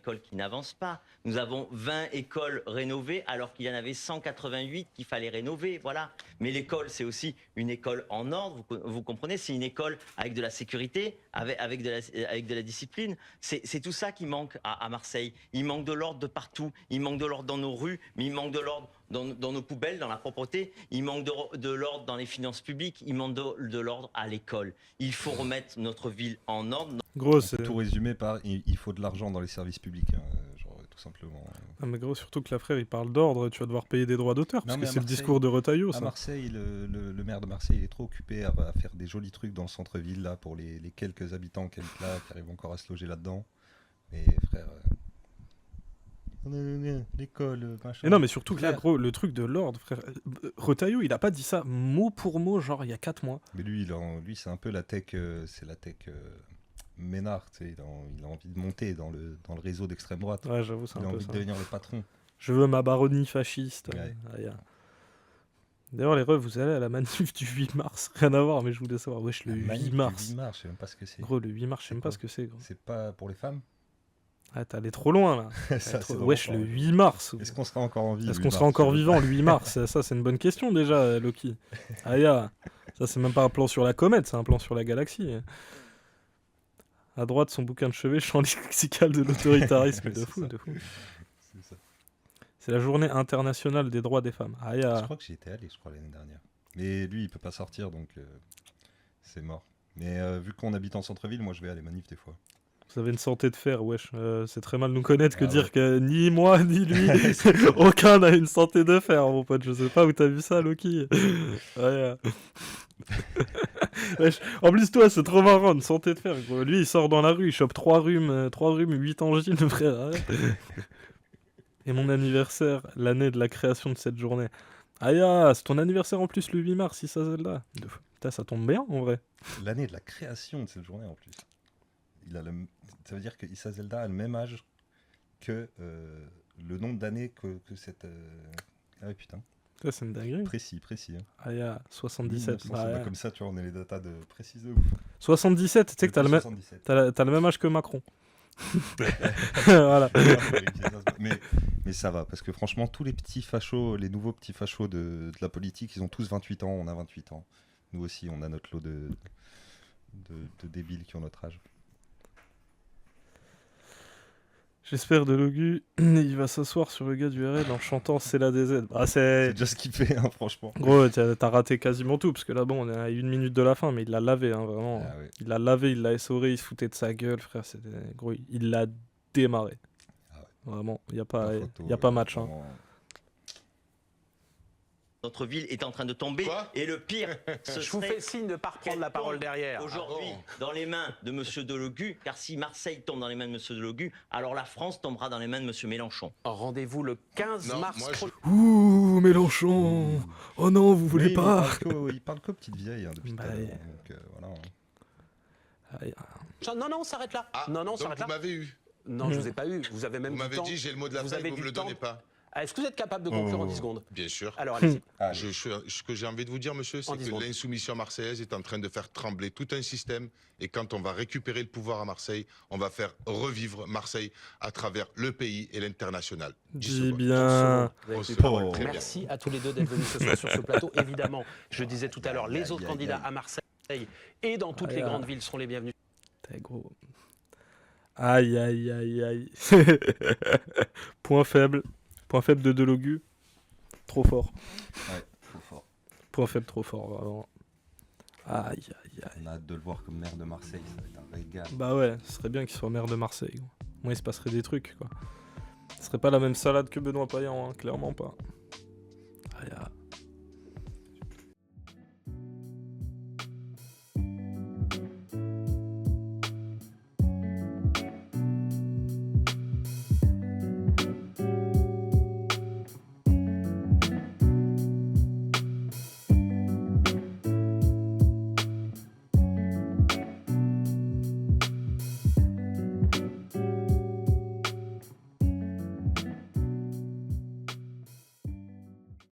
S5: Écoles qui n'avancent pas. Nous avons 20 écoles rénovées alors qu'il y en avait 188 qu'il fallait rénover. Voilà. Mais l'école, c'est aussi une école en ordre. Vous comprenez, c'est une école avec de la sécurité, avec de la discipline. C'est tout ça qui manque à Marseille. Il manque de l'ordre de partout. Il manque de l'ordre dans nos rues, mais il manque de l'ordre dans nos poubelles, dans la propreté. Il manque de l'ordre dans les finances publiques. Il manque de l'ordre à l'école. Il faut remettre notre ville en ordre.
S1: Gros,
S2: On
S1: c'est...
S2: peut tout résumer par il faut de l'argent dans les services publics, hein, genre, tout simplement.
S1: Ah, mais gros, surtout que la frère, il parle d'ordre, tu vas devoir payer des droits d'auteur, parce
S2: Non,
S1: que
S2: mais à
S1: c'est le
S2: Marseille-
S1: discours de Retailleau,
S2: À
S1: ça.
S2: Marseille, le maire de Marseille, il est trop occupé à faire des jolis trucs dans le centre-ville là pour les quelques habitants qui habitent là, qui arrivent encore à se loger là-dedans. Mais frère, l'école, machin.
S1: Et non, mais surtout que là,
S2: Frère.
S1: gros, le truc de l'ordre, frère. Retailleau, il a pas dit ça mot pour mot, genre il y a 4 mois.
S2: Mais lui, lui c'est un peu la tech, c'est la tech Ménard, tu sais, il a envie de monter dans le réseau d'extrême droite.
S1: Ouais, j'avoue, c'est
S2: Il a
S1: un peu
S2: envie
S1: ça.
S2: de devenir le patron.
S1: Je veux ma baronnie fasciste.
S2: Ouais.
S1: Ah, yeah. D'ailleurs, les refs, vous allez à la manif du 8 mars. Rien à voir, mais je voulais savoir. Wesh, le
S2: La
S1: 8
S2: manip du
S1: mars.
S2: 8 mars, je sais même pas ce que c'est.
S1: Gros, le 8 mars, je sais
S2: C'est
S1: même pas
S2: quoi
S1: ce que c'est, gros.
S2: C'est pas pour les femmes.
S1: Ah, t'es allé trop loin, là.
S2: Ça, c'est
S1: Wesh,
S2: vraiment
S1: le
S2: pas-
S1: 8 mars.
S2: Est-ce qu'on sera encore en vie
S1: Est-ce
S2: le
S1: qu'on
S2: 8
S1: sera
S2: mars,
S1: encore
S2: je sais
S1: vivant
S2: pas.
S1: le 8 mars? Ça, c'est une bonne question déjà, Loki. Ah, yeah. Ça, c'est même pas un plan sur la comète, c'est un plan sur la galaxie. À droite, son bouquin de chevet, champ lexical de l'autoritarisme.
S2: Ouais,
S1: De
S2: c'est
S1: fou,
S2: ça.
S1: de fou.
S2: C'est ça.
S1: C'est la journée internationale des droits des femmes. Ah,
S2: Je
S1: yeah.
S2: crois que j'y étais allé, je crois, l'année dernière. Mais lui, il peut pas sortir, donc c'est mort. Mais vu qu'on habite en centre-ville, moi, je vais à les manifs des fois.
S1: Vous avez une santé de fer, wesh. C'est très mal nous connaître que
S2: Ah
S1: dire
S2: ouais.
S1: que ni moi, ni lui, aucun n'a une santé de fer, mon pote. Je sais pas où t'as vu ça, Loki. Ouais. Wesh. En plus, toi, c'est trop marrant, une santé de fer. Gros. Lui, il sort dans la rue, il chope 3 rhumes, 8 angines, frère. Arrête. Et mon anniversaire, l'année de la création de cette journée. Ah, yeah, c'est ton anniversaire en plus, le 8 mars, Issa Zelda. Putain, ça tombe bien, en vrai.
S2: L'année de la création de cette journée, en plus. Ça veut dire que Issa Zelda a le même âge que le nombre d'années que cette... Ah ouais, putain.
S1: Ça, c'est une dinguerie.
S2: Précis. Hein.
S1: Ah, yeah, 77.
S2: 1900,
S1: Bah,
S2: c'est pas
S1: yeah.
S2: comme ça, tu vois, on est les datas de précises de ouf.
S1: 77, tu sais que t'as le, même
S2: 77.
S1: t'as le même âge que Macron. Voilà.
S2: Mais ça va, parce que franchement, tous les petits fachos, les nouveaux petits fachos de la politique, ils ont tous 28 ans, on a 28 ans. Nous aussi, on a notre lot de débiles qui ont notre âge.
S1: J'espère de Logu, il va s'asseoir sur le gars du RL en chantant C'est la DZ. Ah,
S2: C'est
S1: c'est...
S2: déjà ce qu'il fait, hein, franchement.
S1: Gros, t'as raté quasiment tout, parce que là, bon, on est à 1 minute de la fin, mais il l'a lavé, hein, vraiment.
S2: Ah ouais.
S1: Il l'a lavé, il l'a essoré, il se foutait de sa gueule, frère. Gros, il l'a démarré.
S2: Ah ouais.
S1: Vraiment, il n'y a pas,
S2: La photo,
S1: y a pas match. Hein.
S2: vraiment.
S5: Notre ville est en train de tomber.
S4: Quoi
S5: Et le pire, ce
S3: Je vous
S5: serait
S3: fais signe de ne pas reprendre
S5: qu'elle
S3: la parole
S5: tombe
S3: derrière.
S5: aujourd'hui
S4: Ah
S5: dans les mains de M. Delogu, car si Marseille tombe dans les mains de M. Delogu, alors la France tombera dans les mains de M. Mélenchon.
S3: Rendez-vous le 15
S4: Non,
S3: mars
S4: moi, je-
S3: prochain.
S1: Ouh, Mélenchon. Oh non, vous voulez
S2: Oui, mais
S1: pas.
S2: il parle qu'aux petites vieilles hein, depuis
S1: Bah,
S2: tout à l'heure,
S1: ouais.
S2: donc, voilà.
S1: Aïe.
S3: Non, on s'arrête là.
S4: Ah,
S3: non, on
S4: donc
S3: s'arrête
S4: vous
S3: là.
S4: m'avez eu.
S3: Non, je vous ai pas eu. Vous avez même
S4: Vous
S3: du
S4: m'avez
S3: temps.
S4: dit j'ai le mot de la
S3: Vous
S4: fin et
S3: avez
S4: vous
S3: du
S4: me le
S3: temps.
S4: donnez pas.
S3: Est-ce que vous êtes capable de conclure en 10 secondes?
S4: Bien sûr.
S3: Alors, allez-y.
S4: Ce que j'ai envie de vous dire, monsieur, c'est que l'insoumission marseillaise est en train de faire trembler tout un système. Et quand on va récupérer le pouvoir à Marseille, on va faire revivre Marseille à travers le pays et l'international.
S1: Dis bien.
S3: Merci à tous les deux d'être venus ce soir sur ce plateau. Évidemment, je disais tout à l'heure, les autres candidats à Marseille et dans toutes les grandes villes seront les bienvenus.
S1: T'es gros. Aïe, aïe, aïe, aïe. Point faible. Point faible de Delogu. Trop fort.
S2: Ouais, trop fort.
S1: Point faible trop fort, vraiment. Aïe, aïe, aïe.
S2: On a hâte de le voir comme maire de Marseille, ça va être un régal.
S1: Bah ouais, ce serait bien qu'il soit maire de Marseille. Moi, il se passerait des trucs, quoi. Ce serait pas la même salade que Benoît Payan, hein, clairement pas.